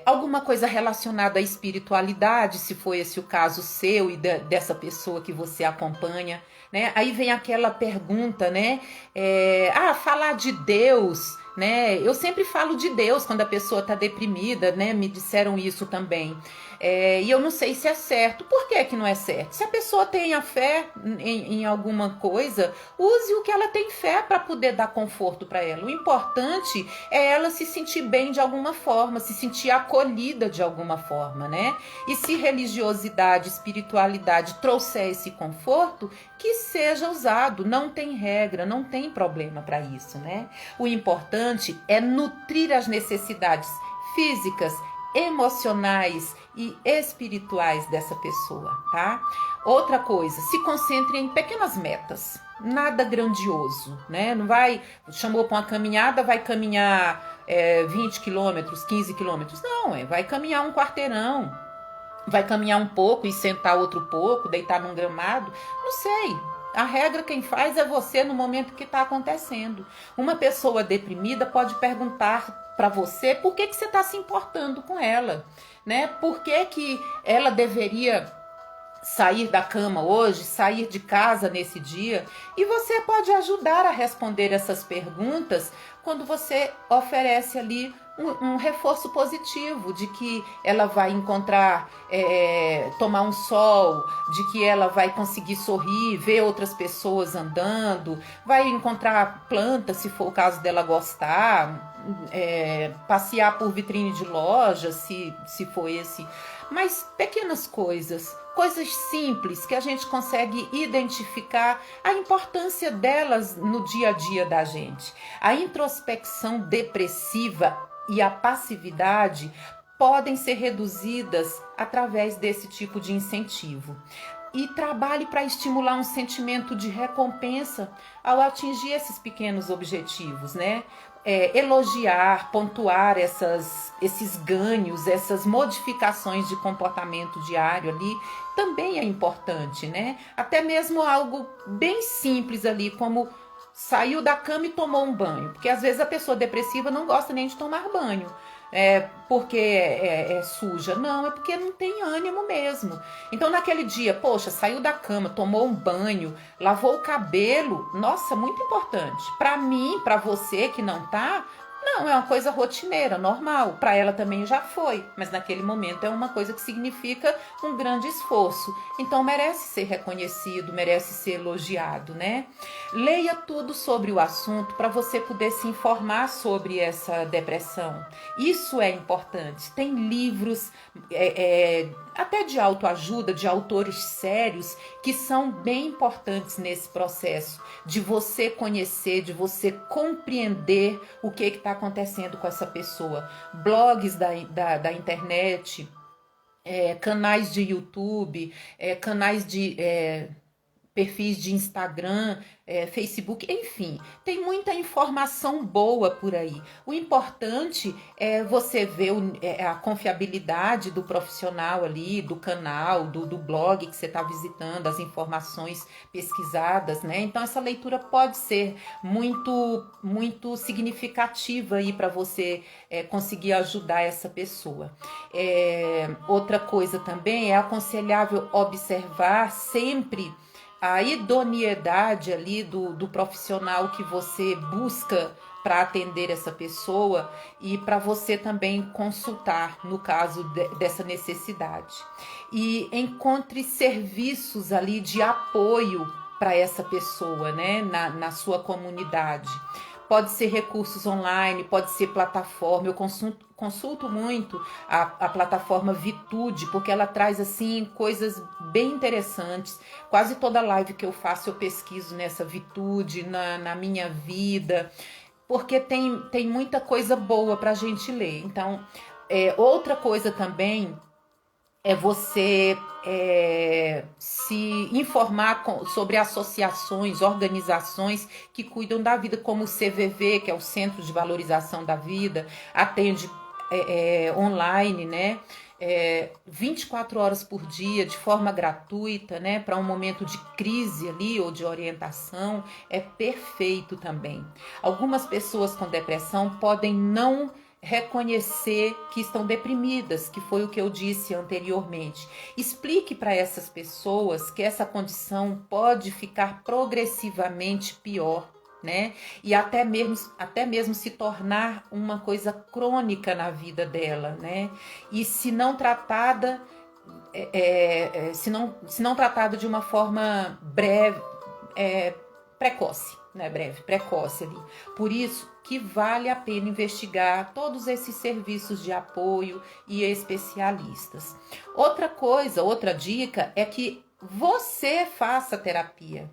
alguma coisa relacionada à espiritualidade, se for esse o caso seu e dessa pessoa que você acompanha, né? Aí vem aquela pergunta, né? Falar de Deus, né? Eu sempre falo de Deus quando a pessoa está deprimida, né? Me disseram isso também. E eu não sei se é certo. Por que que não é certo? Se a pessoa tem a fé em alguma coisa, use o que ela tem fé para poder dar conforto para ela. O importante é ela se sentir bem de alguma forma, se sentir acolhida de alguma forma, né? E se religiosidade, espiritualidade trouxer esse conforto, que seja usado. Não tem regra, não tem problema para isso, né? O importante é nutrir as necessidades físicas, emocionais e espirituais dessa pessoa, tá? Outra coisa, se concentre em pequenas metas, nada grandioso, né? Não vai, chamou para uma caminhada, vai caminhar 20 quilômetros, 15 quilômetros, não, vai caminhar um quarteirão, vai caminhar um pouco e sentar outro pouco, deitar num gramado, não sei. A regra quem faz é você no momento que está acontecendo. Uma pessoa deprimida pode perguntar para você por que você está se importando com ela, né? Por que ela deveria sair da cama hoje, sair de casa nesse dia, e você pode ajudar a responder essas perguntas quando você oferece ali um reforço positivo de que ela vai encontrar, tomar um sol, de que ela vai conseguir sorrir, ver outras pessoas andando, vai encontrar plantas, se for o caso dela gostar, passear por vitrine de loja, se for esse. Mas pequenas coisas simples que a gente consegue identificar a importância delas no dia a dia da gente. A introspecção depressiva e a passividade podem ser reduzidas através desse tipo de incentivo. E trabalhe para estimular um sentimento de recompensa ao atingir esses pequenos objetivos, né? Elogiar, pontuar esses ganhos, essas modificações de comportamento diário ali, também é importante, né? Até mesmo algo bem simples ali, como saiu da cama e tomou um banho, porque às vezes a pessoa depressiva não gosta nem de tomar banho, porque é suja, não, é porque não tem ânimo mesmo. Então naquele dia, poxa, saiu da cama, tomou um banho, lavou o cabelo, nossa, muito importante. Para mim, para você que não tá, não, é uma coisa rotineira, normal. Para ela também já foi, mas naquele momento é uma coisa que significa um grande esforço. Então merece ser reconhecido, merece ser elogiado, né? Leia tudo sobre o assunto para você poder se informar sobre essa depressão. Isso é importante. Tem livros até de autoajuda, de autores sérios, que são bem importantes nesse processo de você conhecer, de você compreender o que está acontecendo com essa pessoa. Blogs da internet, canais de YouTube, canais perfis de Instagram, Facebook, enfim, tem muita informação boa por aí. O importante é você ver a confiabilidade do profissional ali, do canal, do blog que você está visitando, as informações pesquisadas, né? Então essa leitura pode ser muito significativa aí para você conseguir ajudar essa pessoa. Outra coisa também é aconselhável observar sempre a idoneidade ali do profissional que você busca para atender essa pessoa e para você também consultar no caso dessa necessidade. E encontre serviços ali de apoio para essa pessoa, né, na sua comunidade. Pode ser recursos online, pode ser plataforma. Eu consulto muito a plataforma Vitude, porque ela traz assim coisas bem interessantes. Quase toda live que eu faço eu pesquiso nessa Vitude, na minha vida, porque tem muita coisa boa para a gente ler. Então, outra coisa também é você se informar sobre associações, organizações que cuidam da vida, como o CVV, que é o Centro de Valorização da Vida, atende online, né? 24 horas por dia, de forma gratuita, né? Para um momento de crise ali ou de orientação, é perfeito também. Algumas pessoas com depressão podem não reconhecer que estão deprimidas, que foi o que eu disse anteriormente. Explique para essas pessoas que essa condição pode ficar progressivamente pior, né? E até mesmo se tornar uma coisa crônica na vida dela, né? E se não tratada, se não tratada de uma forma breve, precoce, né? Precoce ali. Por isso que vale a pena investigar todos esses serviços de apoio e especialistas. Outra dica é que você faça terapia.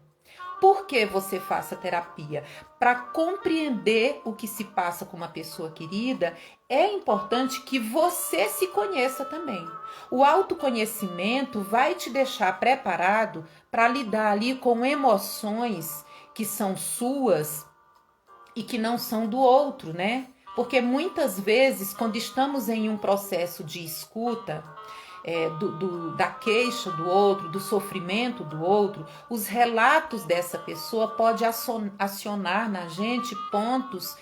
Por que você faça terapia? Para compreender o que se passa com uma pessoa querida, é importante que você se conheça também. O autoconhecimento vai te deixar preparado para lidar ali com emoções que são suas e que não são do outro, né? Porque muitas vezes, quando estamos em um processo de escuta, da queixa do outro, do sofrimento do outro, os relatos dessa pessoa podem acionar na gente pontos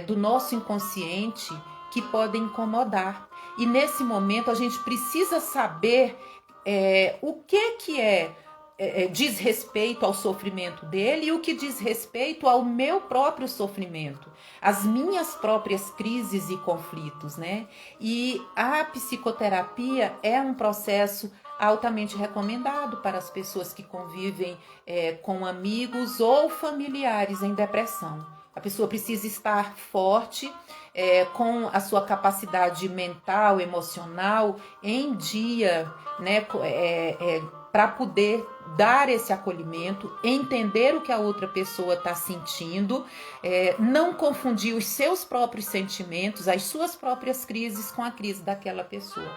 do nosso inconsciente que podem incomodar. E nesse momento a gente precisa saber o que diz respeito ao sofrimento dele e o que diz respeito ao meu próprio sofrimento, as minhas próprias crises e conflitos, né? E a psicoterapia é um processo altamente recomendado para as pessoas que convivem com amigos ou familiares em depressão. A pessoa precisa estar forte, com a sua capacidade mental, emocional em dia, né? Para poder dar esse acolhimento, entender o que a outra pessoa está sentindo, não confundir os seus próprios sentimentos, as suas próprias crises com a crise daquela pessoa.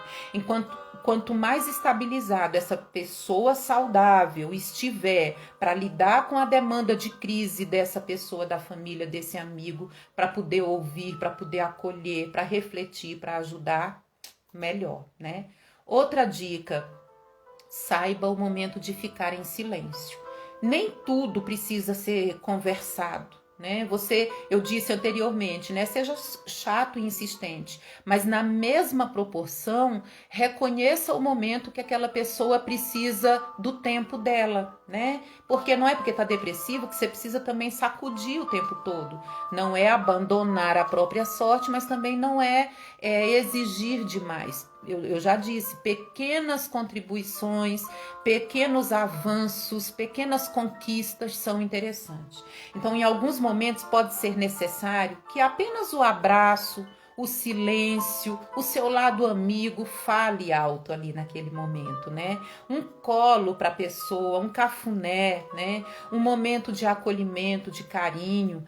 Quanto mais estabilizada essa pessoa saudável estiver para lidar com a demanda de crise dessa pessoa, da família, desse amigo, para poder ouvir, para poder acolher, para refletir, para ajudar, melhor, né? Outra dica: saiba o momento de ficar em silêncio. Nem tudo precisa ser conversado, né? Eu disse anteriormente, né? Seja chato e insistente, mas na mesma proporção, reconheça o momento que aquela pessoa precisa do tempo dela, né? Porque não é porque está depressivo que você precisa também sacudir o tempo todo. Não é abandonar a própria sorte, mas também não é exigir demais. Eu já disse, pequenas contribuições, pequenos avanços, pequenas conquistas são interessantes. Então, em alguns momentos pode ser necessário que apenas o abraço, o silêncio, o seu lado amigo fale alto ali naquele momento, né? Um colo para a pessoa, um cafuné, né? Um momento de acolhimento, de carinho,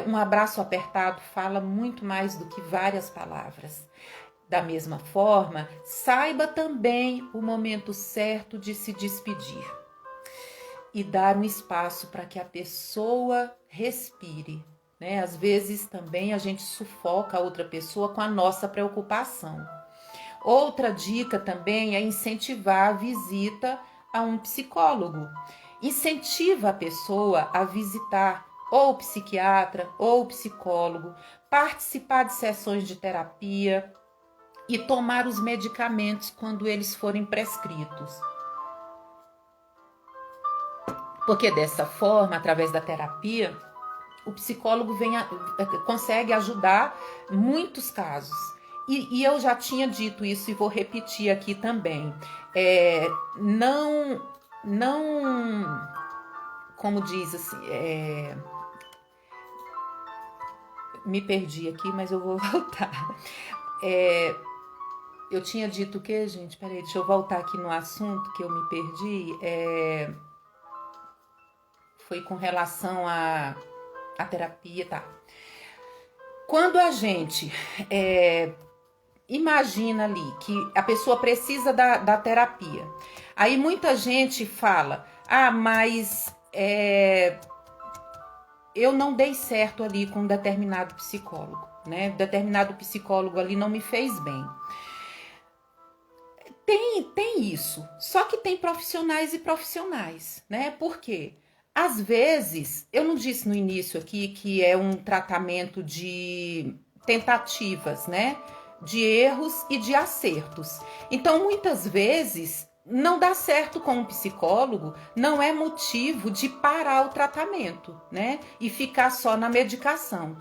um abraço apertado fala muito mais do que várias palavras. Da mesma forma, saiba também o momento certo de se despedir. e dar um espaço para que a pessoa respire, né? Às vezes também a gente sufoca a outra pessoa com a nossa preocupação. Outra dica também é incentivar a visita a um psicólogo. Incentiva a pessoa a visitar ou o psiquiatra ou o psicólogo, participar de sessões de terapia e tomar os medicamentos quando eles forem prescritos. Porque dessa forma, através da terapia, o psicólogo consegue ajudar muitos casos. E eu já tinha dito isso e vou repetir aqui também. Não, como diz assim, me perdi aqui, mas eu vou voltar. Eu tinha dito o quê, gente? Peraí, deixa eu voltar aqui no assunto que eu me perdi. Foi com relação à terapia, tá? Quando a gente imagina ali que a pessoa precisa da terapia, aí muita gente fala, mas eu não dei certo ali com um determinado psicólogo, né? Determinado psicólogo ali não me fez bem. Tem isso, só que tem profissionais e profissionais, né? Por quê? Às vezes, eu não disse no início aqui que é um tratamento de tentativas, né? De erros e de acertos. Então, muitas vezes, não dá certo com um psicólogo, não é motivo de parar o tratamento, né? E ficar só na medicação.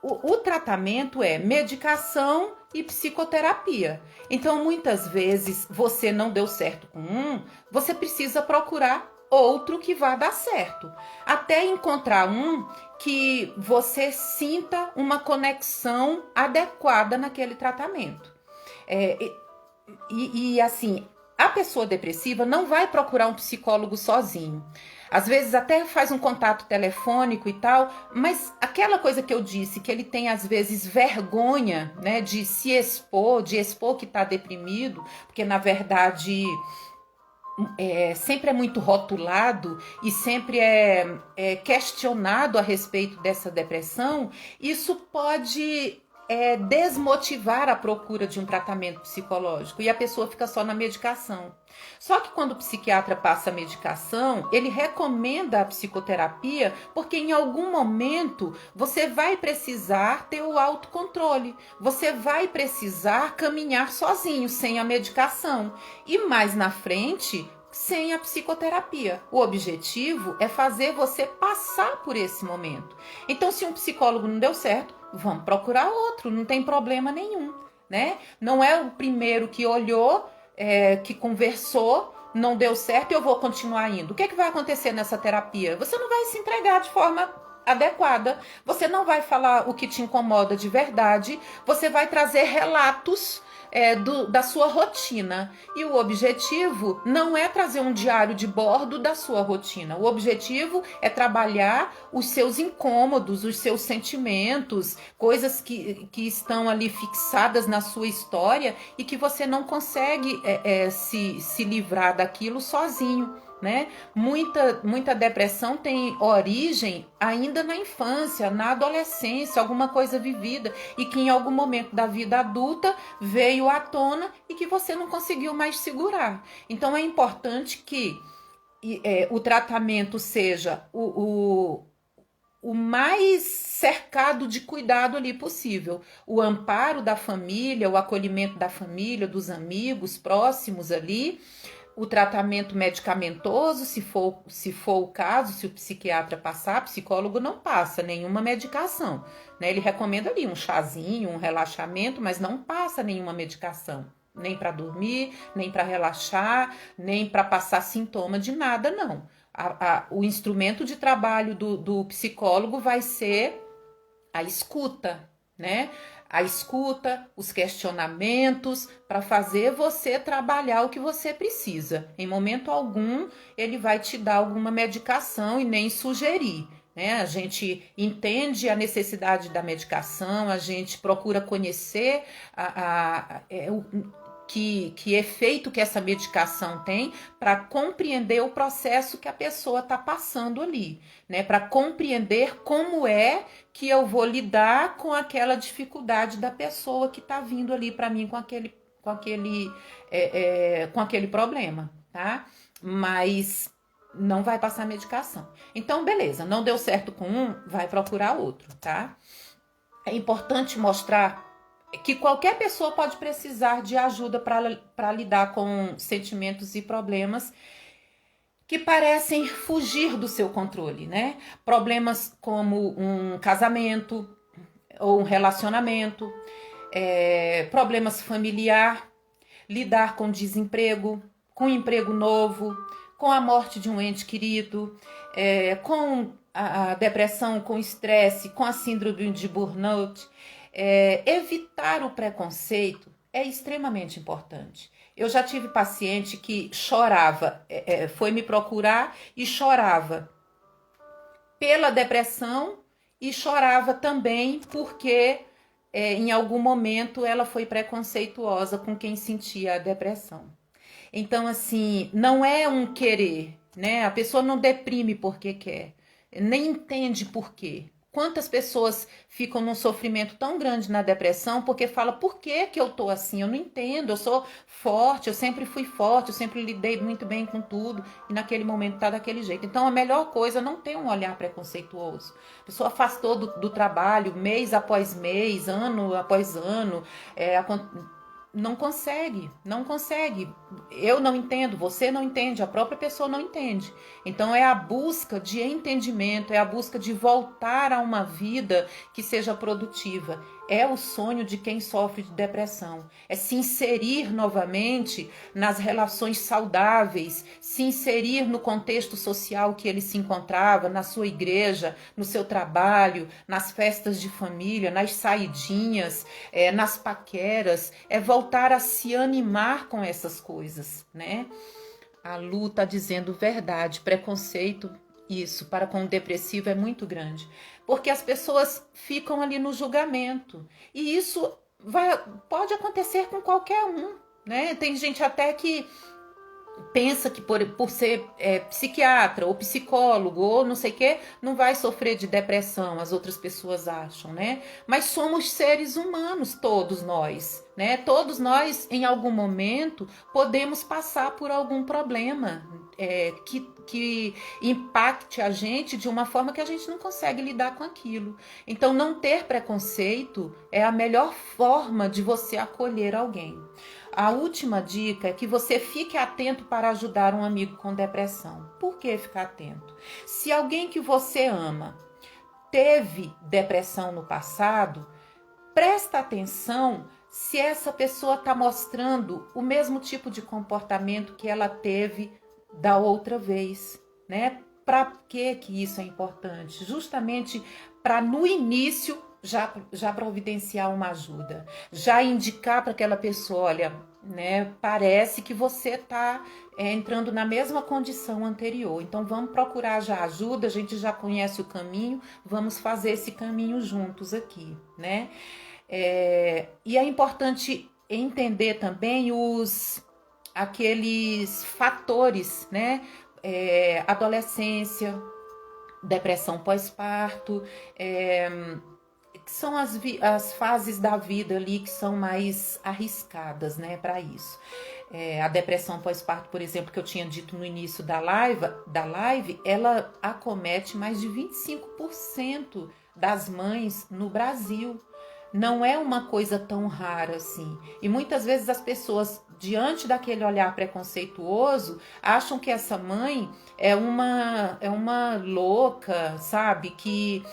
O tratamento é medicação e psicoterapia. Então, muitas vezes, você não deu certo com um, você precisa procurar outro que vá dar certo. Até encontrar um que você sinta uma conexão adequada naquele tratamento. Assim, a pessoa depressiva não vai procurar um psicólogo sozinho. Às vezes até faz um contato telefônico e tal, mas aquela coisa que eu disse, que ele tem às vezes vergonha, né, de se expor, de expor que está deprimido, porque na verdade sempre é muito rotulado e sempre é questionado a respeito dessa depressão, isso pode desmotivar a procura de um tratamento psicológico e a pessoa fica só na medicação. Só que quando o psiquiatra passa a medicação, ele recomenda a psicoterapia porque em algum momento você vai precisar ter o autocontrole, você vai precisar caminhar sozinho, sem a medicação. E mais na frente, sem a psicoterapia. O objetivo é fazer você passar por esse momento. Então, se um psicólogo não deu certo, vamos procurar outro, não tem problema nenhum, né? Não é o primeiro que olhou, que conversou, não deu certo e eu vou continuar indo. O que vai acontecer nessa terapia? Você não vai se entregar de forma adequada, você não vai falar o que te incomoda de verdade, você vai trazer relatos da sua rotina. E o objetivo não é trazer um diário de bordo da sua rotina. O objetivo é trabalhar os seus incômodos, os seus sentimentos, coisas que estão ali fixadas na sua história e que você não consegue se livrar daquilo sozinho. Né? Muita depressão tem origem ainda na infância, na adolescência, alguma coisa vivida e que em algum momento da vida adulta veio à tona e que você não conseguiu mais segurar. Então é importante que o tratamento seja o mais cercado de cuidado ali possível. O amparo da família, o acolhimento da família, dos amigos próximos ali, o tratamento medicamentoso, se for o caso, se o psiquiatra passar, psicólogo não passa nenhuma medicação, né? Ele recomenda ali um chazinho, um relaxamento, mas não passa nenhuma medicação, nem para dormir, nem para relaxar, nem para passar sintoma de nada, não. O instrumento de trabalho do psicólogo vai ser a escuta, né? A escuta, os questionamentos, para fazer você trabalhar o que você precisa. Em momento algum, ele vai te dar alguma medicação e nem sugerir. Né? A gente entende a necessidade da medicação, a gente procura conhecer que efeito que essa medicação tem para compreender o processo que a pessoa está passando ali, né? Para compreender como é que eu vou lidar com aquela dificuldade da pessoa que está vindo ali para mim com aquele problema, tá? Mas não vai passar medicação. Então, beleza, não deu certo com um, vai procurar outro, tá? É importante mostrar que qualquer pessoa pode precisar de ajuda para lidar com sentimentos e problemas que parecem fugir do seu controle, né? Problemas como um casamento ou um relacionamento, problemas familiar, lidar com desemprego, com emprego novo, com a morte de um ente querido, com a depressão, com estresse, com a síndrome de burnout. Evitar o preconceito é extremamente importante. Eu já tive paciente que chorava, foi me procurar e chorava pela depressão e chorava também porque em algum momento ela foi preconceituosa com quem sentia a depressão. Então, assim, não é um querer, né? A pessoa não deprime porque quer, nem entende por quê. Quantas pessoas ficam num sofrimento tão grande na depressão porque fala, por que que eu tô assim? Eu não entendo, eu sou forte, eu sempre fui forte, eu sempre lidei muito bem com tudo e naquele momento tá daquele jeito. Então a melhor coisa é não ter um olhar preconceituoso. A pessoa afastou do trabalho mês após mês, ano após ano, não consegue, não consegue. Eu não entendo, você não entende, a própria pessoa não entende. Então é a busca de entendimento, é a busca de voltar a uma vida que seja produtiva. É o sonho de quem sofre de depressão. É se inserir novamente nas relações saudáveis, se inserir no contexto social que ele se encontrava, na sua igreja, no seu trabalho, nas festas de família, nas saidinhas, nas paqueras. É voltar a se animar com essas coisas, né? A Lu tá dizendo verdade, preconceito, isso, para com o depressivo é muito grande. Porque as pessoas ficam ali no julgamento. E isso pode acontecer com qualquer um, né? Tem gente até que pensa que por ser psiquiatra ou psicólogo ou não sei o que, não vai sofrer de depressão, as outras pessoas acham, né? Mas somos seres humanos, todos nós, né? Todos nós, em algum momento, podemos passar por algum problema que impacte a gente de uma forma que a gente não consegue lidar com aquilo. Então, não ter preconceito é a melhor forma de você acolher alguém. A última dica é que você fique atento para ajudar um amigo com depressão. Por que ficar atento? Se alguém que você ama teve depressão no passado, presta atenção se essa pessoa está mostrando o mesmo tipo de comportamento que ela teve da outra vez, né? Para que isso é importante? Justamente para no início já providenciar uma ajuda, já indicar para aquela pessoa, olha, né, parece que você está entrando na mesma condição anterior, então vamos procurar já ajuda, a gente já conhece o caminho, vamos fazer esse caminho juntos aqui, né? E é importante entender também aqueles fatores, né? Adolescência, depressão pós-parto, que são as fases da vida ali que são mais arriscadas, né, para isso. A depressão pós-parto, por exemplo, que eu tinha dito no início da live, ela acomete mais de 25% das mães no Brasil. Não é uma coisa tão rara assim. E muitas vezes as pessoas, diante daquele olhar preconceituoso, acham que essa mãe é uma louca, sabe? Que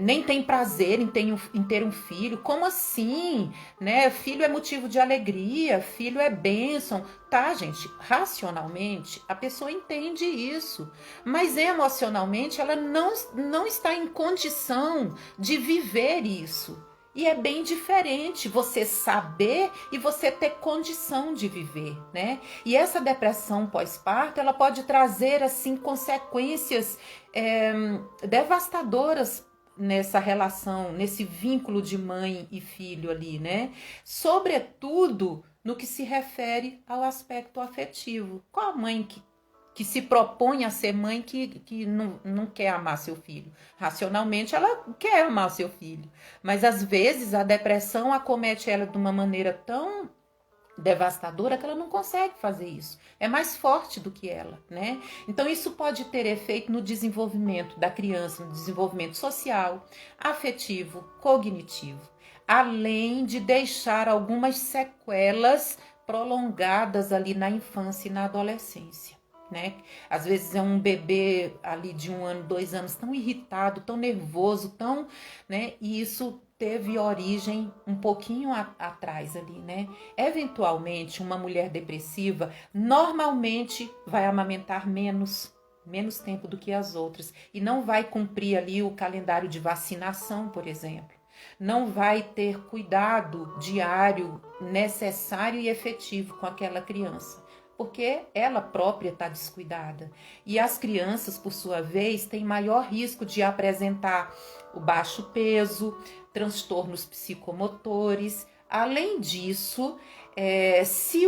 nem tem prazer em ter um filho. Como assim? Né? Filho é motivo de alegria, filho é bênção. Tá, gente, racionalmente a pessoa entende isso, mas emocionalmente ela não está em condição de viver isso. E é bem diferente você saber e você ter condição de viver, né? E essa depressão pós-parto, ela pode trazer, assim, consequências devastadoras nessa relação, nesse vínculo de mãe e filho ali, né? Sobretudo no que se refere ao aspecto afetivo. Qual a mãe que se propõe a ser mãe que não quer amar seu filho? Racionalmente, ela quer amar seu filho, mas às vezes a depressão acomete ela de uma maneira tão devastadora que ela não consegue fazer isso. É mais forte do que ela, né? Então isso pode ter efeito no desenvolvimento da criança, no desenvolvimento social, afetivo, cognitivo, além de deixar algumas sequelas prolongadas ali na infância e na adolescência. Né? Às vezes é um bebê ali de 1 ano, 2 anos, tão irritado, tão nervoso, tão, né? E isso teve origem um pouquinho atrás ali, né? Eventualmente, uma mulher depressiva normalmente vai amamentar menos tempo do que as outras e não vai cumprir ali o calendário de vacinação, por exemplo. Não vai ter cuidado diário necessário e efetivo com aquela criança, porque ela própria está descuidada. E as crianças, por sua vez, têm maior risco de apresentar o baixo peso, transtornos psicomotores. Além disso, se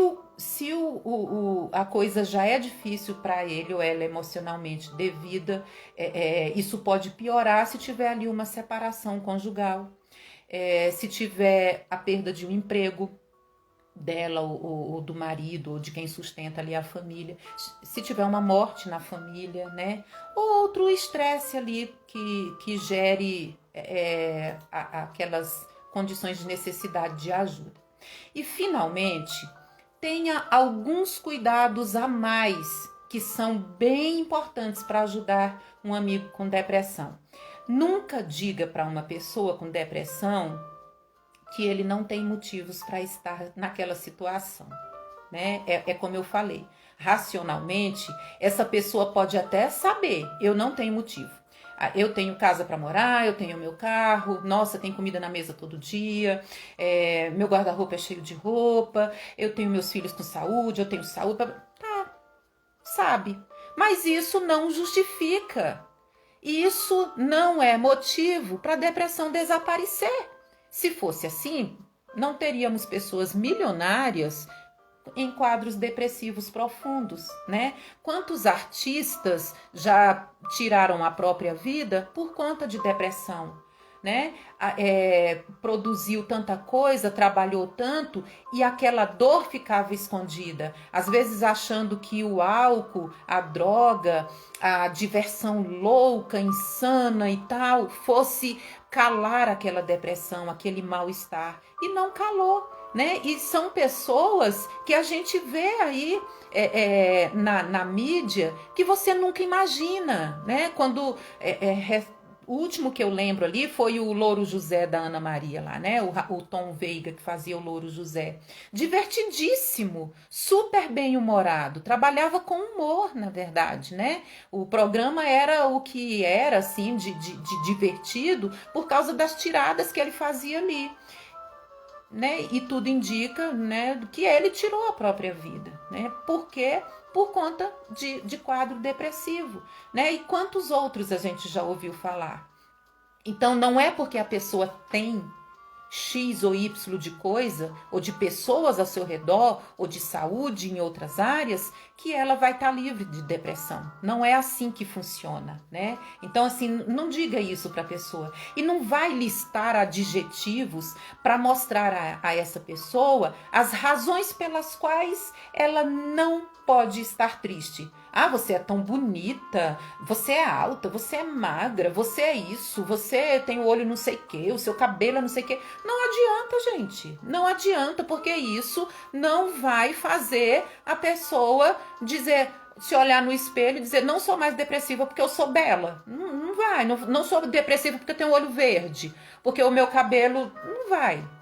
a coisa já é difícil para ele ou ela emocionalmente devida, isso pode piorar se tiver ali uma separação conjugal, se tiver a perda de um emprego dela ou do marido ou de quem sustenta ali a família, se tiver uma morte na família, né? Ou outro estresse ali que gere aquelas condições de necessidade de ajuda. E finalmente, tenha alguns cuidados a mais que são bem importantes para ajudar um amigo com depressão. Nunca diga para uma pessoa com depressão que ele não tem motivos para estar naquela situação, né? É como eu falei, racionalmente, essa pessoa pode até saber, eu não tenho motivo. Eu tenho casa para morar, eu tenho meu carro, nossa, tem comida na mesa todo dia, meu guarda-roupa é cheio de roupa, eu tenho meus filhos com saúde, eu tenho saúde, tá, sabe? Mas isso não justifica, isso não é motivo para a depressão desaparecer. Se fosse assim, não teríamos pessoas milionárias em quadros depressivos profundos, né? Quantos artistas já tiraram a própria vida por conta de depressão, né? Produziu tanta coisa, trabalhou tanto e aquela dor ficava escondida, às vezes achando que o álcool, a droga, a diversão louca, insana e tal, fosse calar aquela depressão, aquele mal-estar, e não calou, né? E são pessoas que a gente vê aí na mídia que você nunca imagina, né? Quando o último que eu lembro ali foi o Louro José da Ana Maria lá, né? O Tom Veiga que fazia o Louro José. Divertidíssimo, super bem-humorado, trabalhava com humor, na verdade, né? O programa era o que era, assim, de divertido por causa das tiradas que ele fazia ali, né? E tudo indica, né, que ele tirou a própria vida, né? Por quê? Por conta de quadro depressivo, né? E quantos outros a gente já ouviu falar? Então não é porque a pessoa tem X ou Y de coisa, ou de pessoas ao seu redor, ou de saúde em outras áreas, que ela vai estar livre de depressão. Não é assim que funciona, né? Então, assim, não diga isso para a pessoa. E não vai listar adjetivos para mostrar a essa pessoa as razões pelas quais ela não pode estar triste. Ah, você é tão bonita, você é alta, você é magra, você é isso, você tem o olho não sei o que, o seu cabelo é não sei o que. Não adianta, gente. Não adianta, porque isso não vai fazer a pessoa dizer, se olhar no espelho e dizer, não sou mais depressiva porque eu sou bela. Não vai. Não sou depressiva porque eu tenho olho verde, porque o meu cabelo...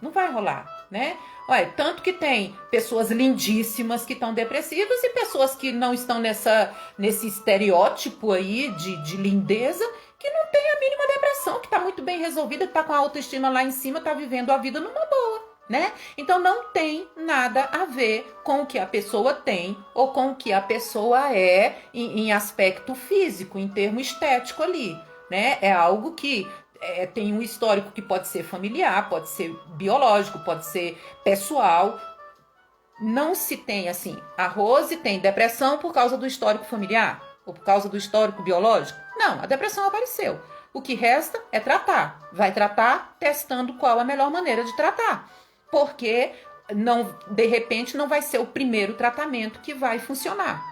Não vai rolar, né? Olha, tanto que tem pessoas lindíssimas que estão depressivas e pessoas que não estão nesse estereótipo aí de lindeza, que não tem a mínima depressão, que está muito bem resolvida, que está com a autoestima lá em cima, está vivendo a vida numa boa, né? Então não tem nada a ver com o que a pessoa tem ou com o que a pessoa é em aspecto físico, em termo estético ali, né? É algo que tem um histórico que pode ser familiar, pode ser biológico, pode ser pessoal, não se tem assim, a Rose tem depressão por causa do histórico familiar ou por causa do histórico biológico. Não, a depressão apareceu. O que resta é tratar. Vai tratar testando qual a melhor maneira de tratar. Porque não, de repente não vai ser o primeiro tratamento que vai funcionar.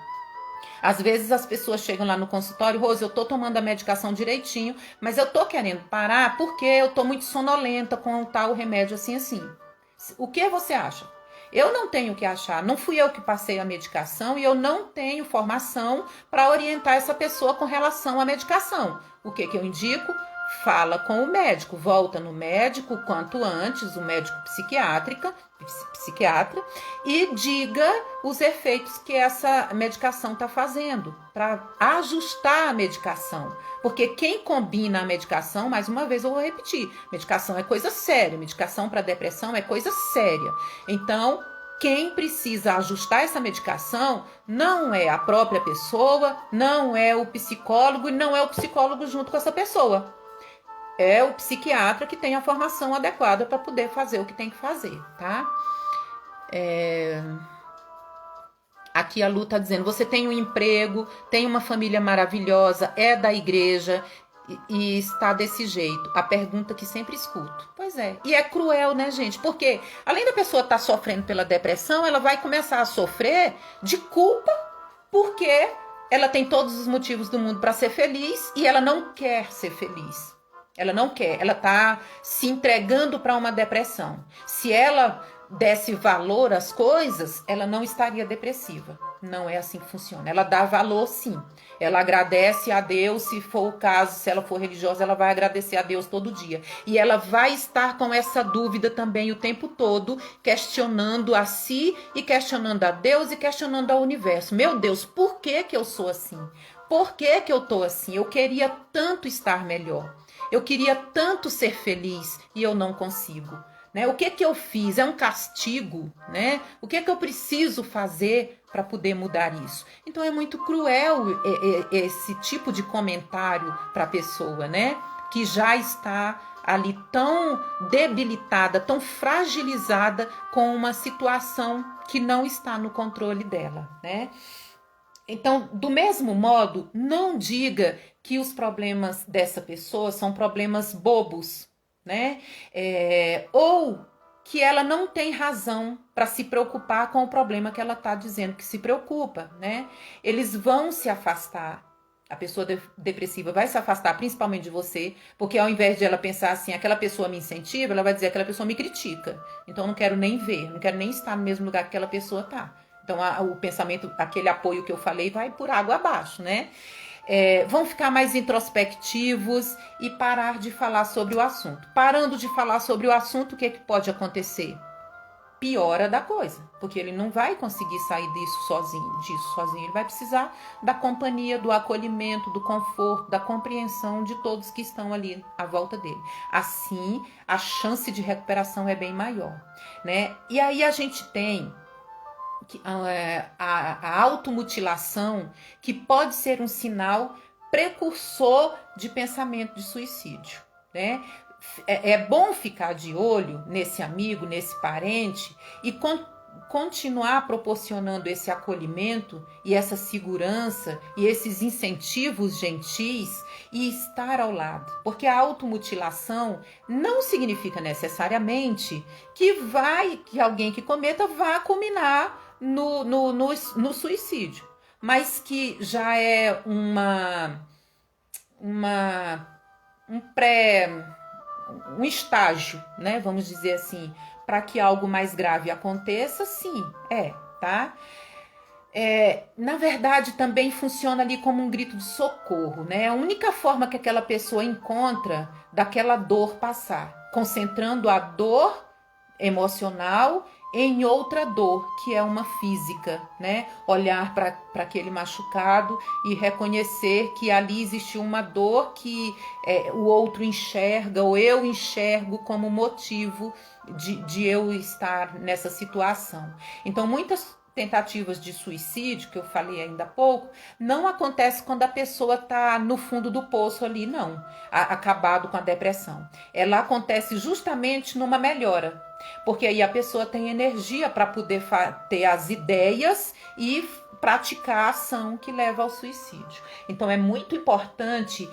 Às vezes as pessoas chegam lá no consultório, Rose, eu tô tomando a medicação direitinho, mas eu tô querendo parar porque eu tô muito sonolenta com o tal remédio assim assim. O que você acha? Eu não tenho o que achar, não fui eu que passei a medicação e eu não tenho formação para orientar essa pessoa com relação à medicação. O que eu indico? Fala com o médico, volta no médico quanto antes, o médico psiquiatra, e diga os efeitos que essa medicação está fazendo, para ajustar a medicação. Porque quem combina a medicação, mais uma vez eu vou repetir, medicação é coisa séria, medicação para depressão é coisa séria. Então, quem precisa ajustar essa medicação não é a própria pessoa, não é o psicólogo e não é o psicólogo junto com essa pessoa. É o psiquiatra que tem a formação adequada para poder fazer o que tem que fazer, tá? Aqui a Lu está dizendo, você tem um emprego, tem uma família maravilhosa, é da igreja e está desse jeito. A pergunta que sempre escuto. Pois é. E é cruel, né, gente? Porque além da pessoa estar sofrendo pela depressão, ela vai começar a sofrer de culpa porque ela tem todos os motivos do mundo para ser feliz e ela não quer ser feliz. Ela não quer, ela está se entregando para uma depressão. Se ela desse valor às coisas, ela não estaria depressiva. Não é assim que funciona. Ela dá valor, sim. Ela agradece a Deus, se for o caso, se ela for religiosa, ela vai agradecer a Deus todo dia. E ela vai estar com essa dúvida também o tempo todo, questionando a si e questionando a Deus e questionando ao universo. Meu Deus, por que eu sou assim? Por que eu tô assim? Eu queria tanto estar melhor. Eu queria tanto ser feliz e eu não consigo. Né? O que eu fiz? É um castigo? Né? O que eu preciso fazer para poder mudar isso? Então é muito cruel esse tipo de comentário para a pessoa, né? Que já está ali tão debilitada, tão fragilizada com uma situação que não está no controle dela, né? Então, do mesmo modo, não diga que os problemas dessa pessoa são problemas bobos, né? Ou que ela não tem razão para se preocupar com o problema que ela está dizendo que se preocupa, né? Eles vão se afastar. A pessoa depressiva vai se afastar principalmente de você, porque ao invés de ela pensar assim, aquela pessoa me incentiva, ela vai dizer, aquela pessoa me critica. Então, eu não quero nem ver, não quero nem estar no mesmo lugar que aquela pessoa está. Então, o pensamento, aquele apoio que eu falei, vai por água abaixo, né? Vão ficar mais introspectivos e parar de falar sobre o assunto. Parando de falar sobre o assunto, o que pode acontecer? Piora da coisa, porque ele não vai conseguir sair disso sozinho. Ele vai precisar da companhia, do acolhimento, do conforto, da compreensão de todos que estão ali à volta dele. Assim, a chance de recuperação é bem maior, né? E aí a gente tem a automutilação, que pode ser um sinal precursor de pensamento de suicídio, né? É bom ficar de olho nesse amigo, nesse parente e continuar proporcionando esse acolhimento e essa segurança e esses incentivos gentis e estar ao lado. Porque a automutilação não significa necessariamente que alguém que cometa vá culminar no suicídio, mas que já é um estágio, né? Vamos dizer assim, para que algo mais grave aconteça, sim, tá? Na verdade, também funciona ali como um grito de socorro, né? A única forma que aquela pessoa encontra daquela dor passar, concentrando a dor emocional em outra dor, que é uma física, né? Olhar para aquele machucado e reconhecer que ali existe uma dor que o outro enxerga, ou eu enxergo como motivo de eu estar nessa situação. Então, muitas tentativas de suicídio, que eu falei ainda há pouco, não acontece quando a pessoa está no fundo do poço ali, não, acabado com a depressão. Ela acontece justamente numa melhora. porque aí a pessoa tem energia para poder ter as ideias e praticar a ação que leva ao suicídio. Então é muito importante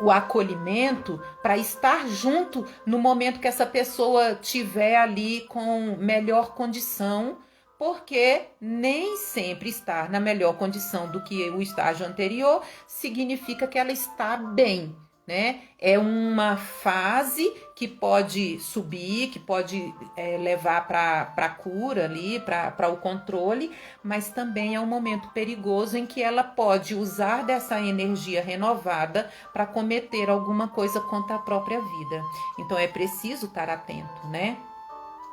o acolhimento para estar junto no momento que essa pessoa tiver ali com melhor condição, porque nem sempre estar na melhor condição do que o estágio anterior significa que ela está bem, né? É uma fase que pode subir, que pode levar para a cura ali, para o controle, mas também é um momento perigoso em que ela pode usar dessa energia renovada para cometer alguma coisa contra a própria vida. Então é preciso estar atento, né?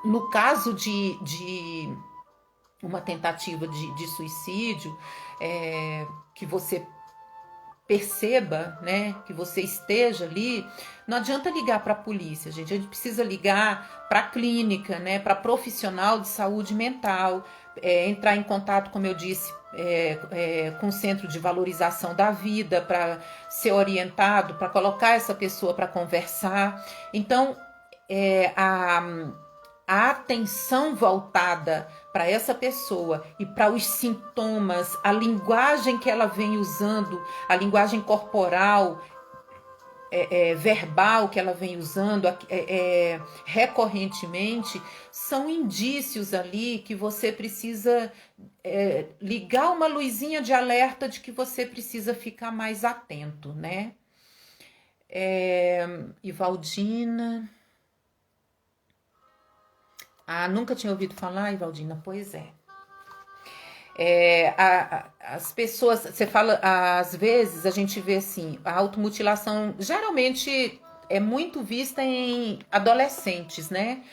No caso de uma tentativa de suicídio, que você perceba, né, que você esteja ali, não adianta ligar para a polícia, gente. A gente precisa ligar para a clínica, né, para profissional de saúde mental, entrar em contato, como eu disse, com o centro de valorização da vida, para ser orientado, para colocar essa pessoa para conversar. Então, a atenção voltada para essa pessoa e para os sintomas, a linguagem que ela vem usando, a linguagem corporal, verbal que ela vem usando recorrentemente, são indícios ali que você precisa ligar uma luzinha de alerta de que você precisa ficar mais atento, né? Ivaldina... nunca tinha ouvido falar, Ivaldina? Pois é. As pessoas, você fala, às vezes a gente vê assim, a automutilação geralmente é muito vista em adolescentes, né?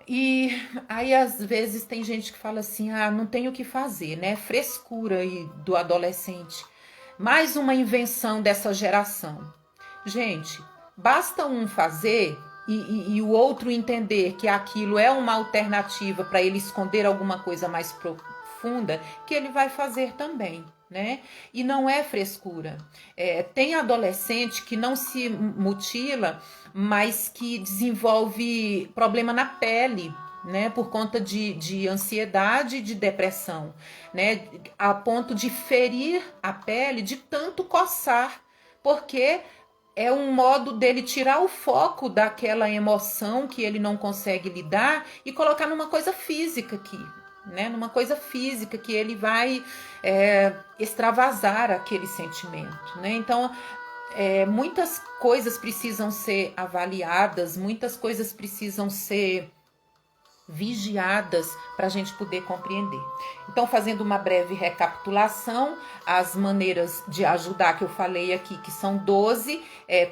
E aí às vezes tem gente que fala assim, não tem o que fazer, né? Frescura aí do adolescente. Mais uma invenção dessa geração. Gente, basta um fazer e o outro entender que aquilo é uma alternativa para ele esconder alguma coisa mais profunda, que ele vai fazer também, né? E não é frescura. Tem adolescente que não se mutila, mas que desenvolve problema na pele, né, por conta de ansiedade e de depressão, né, a ponto de ferir a pele de tanto coçar, porque é um modo dele tirar o foco daquela emoção que ele não consegue lidar e colocar numa coisa física aqui, né? Numa coisa física que ele vai extravasar aquele sentimento, né? Então, muitas coisas precisam ser avaliadas, muitas coisas precisam ser vigiadas para a gente poder compreender. Então, fazendo uma breve recapitulação, as maneiras de ajudar que eu falei aqui, que são 12,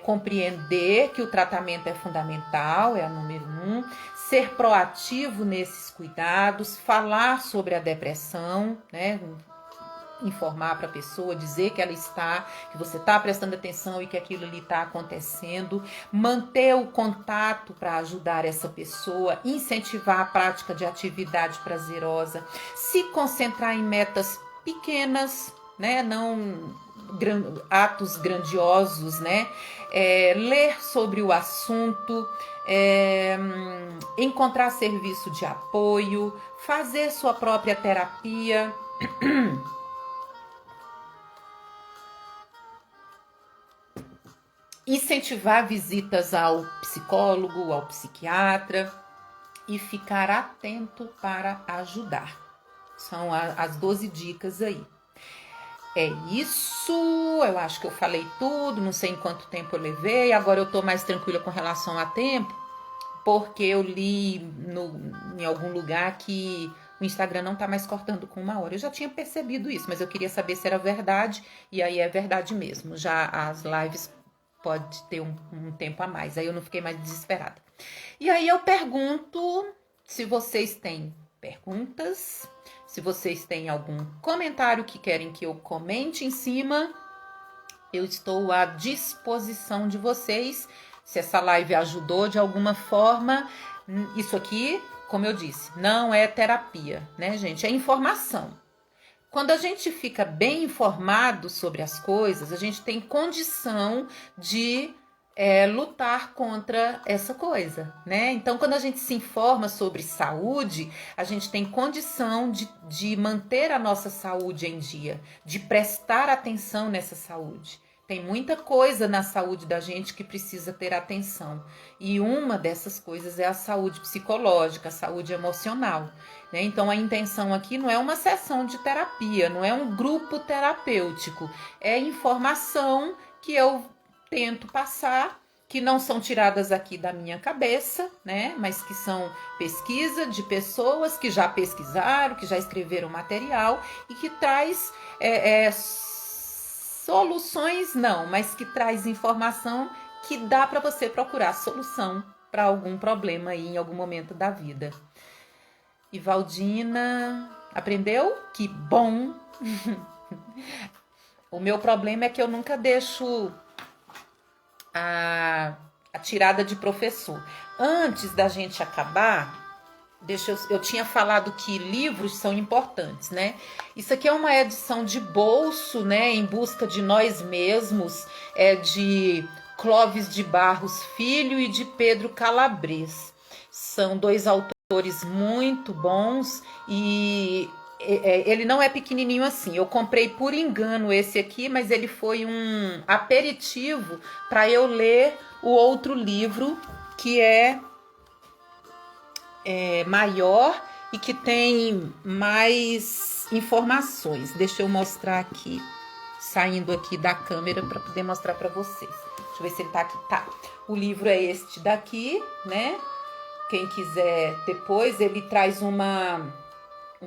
compreender que o tratamento é fundamental, é a número 1, ser proativo nesses cuidados, falar sobre a depressão, né? Informar para a pessoa, dizer que ela que você está prestando atenção e que aquilo ali está acontecendo, manter o contato para ajudar essa pessoa, incentivar a prática de atividade prazerosa, se concentrar em metas pequenas, né? Não atos grandiosos, né? Ler sobre o assunto, encontrar serviço de apoio, fazer sua própria terapia. Incentivar visitas ao psicólogo, ao psiquiatra e ficar atento para ajudar. São as 12 dicas aí. É isso, eu acho que eu falei tudo, não sei em quanto tempo eu levei, agora eu tô mais tranquila com relação a tempo, porque eu li em algum lugar que o Instagram não tá mais cortando com 1 hora. Eu já tinha percebido isso, mas eu queria saber se era verdade, e aí é verdade mesmo. Já as lives pode ter um tempo a mais, aí eu não fiquei mais desesperada. E aí eu pergunto se vocês têm perguntas, se vocês têm algum comentário que querem que eu comente em cima, eu estou à disposição de vocês. Se essa live ajudou de alguma forma, isso aqui, como eu disse, não é terapia, né, gente? É informação. Quando a gente fica bem informado sobre as coisas, a gente tem condição de lutar contra essa coisa, né? Então, quando a gente se informa sobre saúde, a gente tem condição de manter a nossa saúde em dia, de prestar atenção nessa saúde. Tem muita coisa na saúde da gente que precisa ter atenção. E uma dessas coisas é a saúde psicológica, a saúde emocional, né? Então, a intenção aqui não é uma sessão de terapia, não é um grupo terapêutico, é informação que eu tento passar, que não são tiradas aqui da minha cabeça, né? Mas que são pesquisa de pessoas que já pesquisaram, que já escreveram material e que traz soluções, não, mas que traz informação que dá para você procurar solução para algum problema aí em algum momento da vida. E Valdina, aprendeu? Que bom! O meu problema é que eu nunca deixo a tirada de professor. Antes da gente acabar, eu tinha falado que livros são importantes, né? Isso aqui é uma edição de bolso, né? Em busca de nós mesmos, é de Clóvis de Barros Filho e de Pedro Calabres. São dois autores muito bons e ele não é pequenininho assim. Eu comprei por engano esse aqui, mas ele foi um aperitivo para eu ler o outro livro que é maior e que tem mais informações. Deixa eu mostrar aqui, saindo aqui da câmera para poder mostrar para vocês. Deixa eu ver se ele tá aqui. Tá. O livro é este daqui, né? Quem quiser depois, ele traz um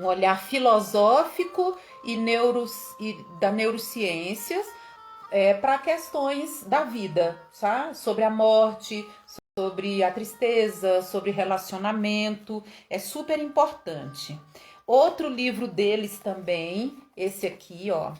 olhar filosófico e da neurociências para questões da vida, tá? Sobre a morte, sobre a tristeza, sobre relacionamento, é super importante. Outro livro deles também, esse aqui, ó,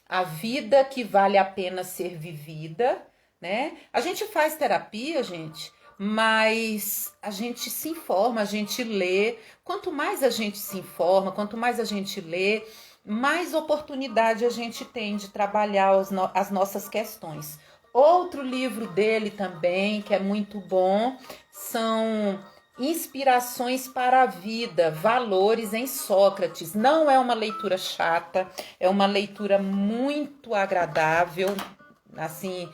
A Vida que Vale a Pena Ser Vivida, né? A gente faz terapia, gente, mas a gente se informa, a gente lê. Quanto mais a gente se informa, quanto mais a gente lê, mais oportunidade a gente tem de trabalhar as nossas questões. Outro livro dele também, que é muito bom, são Inspirações para a Vida, Valores em Sócrates. Não é uma leitura chata, é uma leitura muito agradável, assim,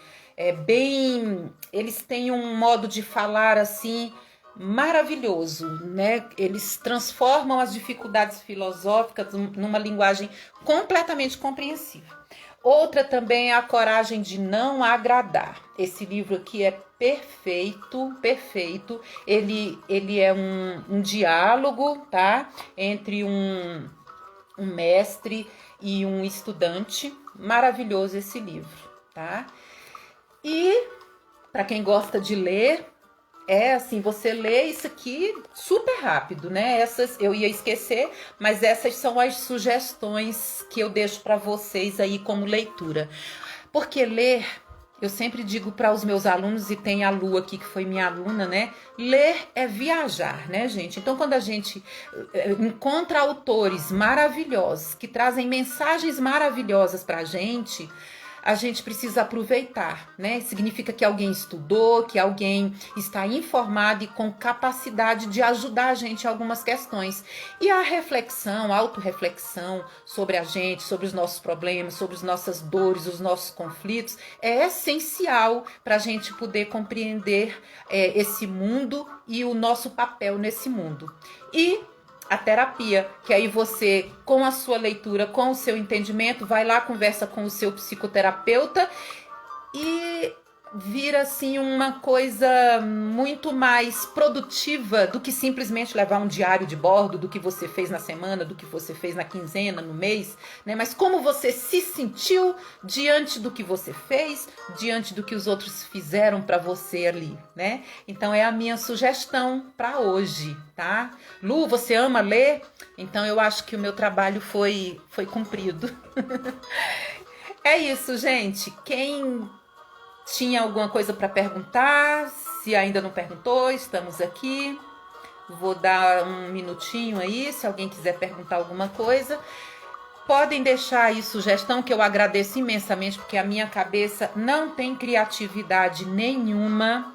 eles têm um modo de falar assim maravilhoso, né? Eles transformam as dificuldades filosóficas numa linguagem completamente compreensível. Outra também é A Coragem de Não Agradar. Esse livro aqui é perfeito, perfeito. Ele é um diálogo, tá? Entre um mestre e um estudante. Maravilhoso esse livro, tá? E para quem gosta de ler, assim, você lê isso aqui super rápido, né? Essas eu ia esquecer, mas essas são as sugestões que eu deixo para vocês aí como leitura. Porque ler, eu sempre digo para os meus alunos, e tem a Lu aqui que foi minha aluna, né? Ler é viajar, né, gente? Então, quando a gente encontra autores maravilhosos que trazem mensagens maravilhosas para a gente precisa aproveitar, né? Significa que alguém estudou, que alguém está informado e com capacidade de ajudar a gente em algumas questões. E a reflexão, a autorreflexão sobre a gente, sobre os nossos problemas, sobre as nossas dores, os nossos conflitos, é essencial para a gente poder compreender esse mundo e o nosso papel nesse mundo. E a terapia, que aí você, com a sua leitura, com o seu entendimento, vai lá, conversa com o seu psicoterapeuta e vira assim uma coisa muito mais produtiva do que simplesmente levar um diário de bordo do que você fez na semana, do que você fez na quinzena, no mês, né? Mas como você se sentiu diante do que você fez, diante do que os outros fizeram para você ali, né? Então é a minha sugestão para hoje, tá? Lu, você ama ler? Então eu acho que o meu trabalho foi cumprido. É isso, gente. Quem tinha alguma coisa para perguntar? Se ainda não perguntou, estamos aqui. Vou dar um minutinho aí, se alguém quiser perguntar alguma coisa. Podem deixar aí sugestão, que eu agradeço imensamente, porque a minha cabeça não tem criatividade nenhuma.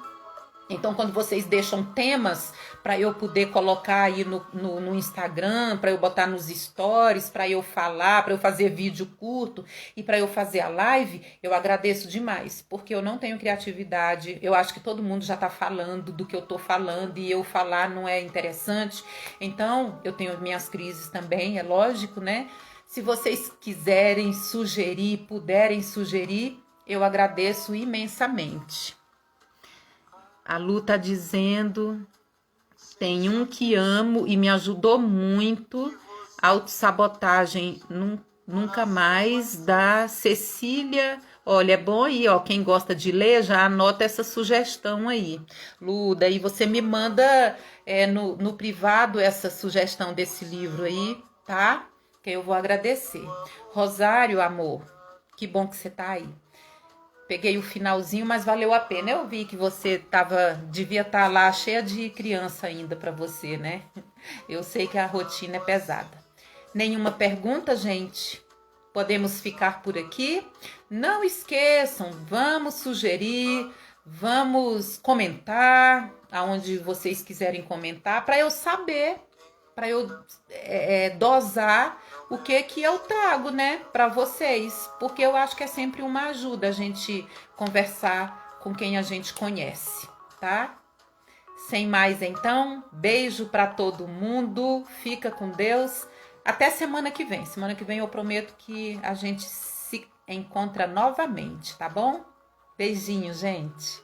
Então, quando vocês deixam temas para eu poder colocar aí no Instagram, para eu botar nos stories, para eu falar, para eu fazer vídeo curto e para eu fazer a live, eu agradeço demais, porque eu não tenho criatividade. Eu acho que todo mundo já está falando do que eu estou falando e eu falar não é interessante. Então, eu tenho minhas crises também, é lógico, né? Se vocês quiserem sugerir, puderem sugerir, eu agradeço imensamente. A Lu tá dizendo, tem um que amo e me ajudou muito, autossabotagem, nunca mais, da Cecília. Olha, é bom aí, ó, quem gosta de ler, já anota essa sugestão aí. Lu, daí você me manda no privado essa sugestão desse livro aí, tá? Que eu vou agradecer. Rosário, amor, que bom que você tá aí. Peguei o finalzinho, mas valeu a pena. Eu vi que você devia estar lá cheia de criança ainda para você, né? Eu sei que a rotina é pesada. Nenhuma pergunta, gente? Podemos ficar por aqui? Não esqueçam, vamos sugerir, vamos comentar aonde vocês quiserem comentar para eu saber, para eu dosar o que eu trago, né, para vocês, porque eu acho que é sempre uma ajuda a gente conversar com quem a gente conhece, tá? Sem mais então, beijo para todo mundo, fica com Deus, até semana que vem. Semana que vem eu prometo que a gente se encontra novamente, tá bom? Beijinho, gente.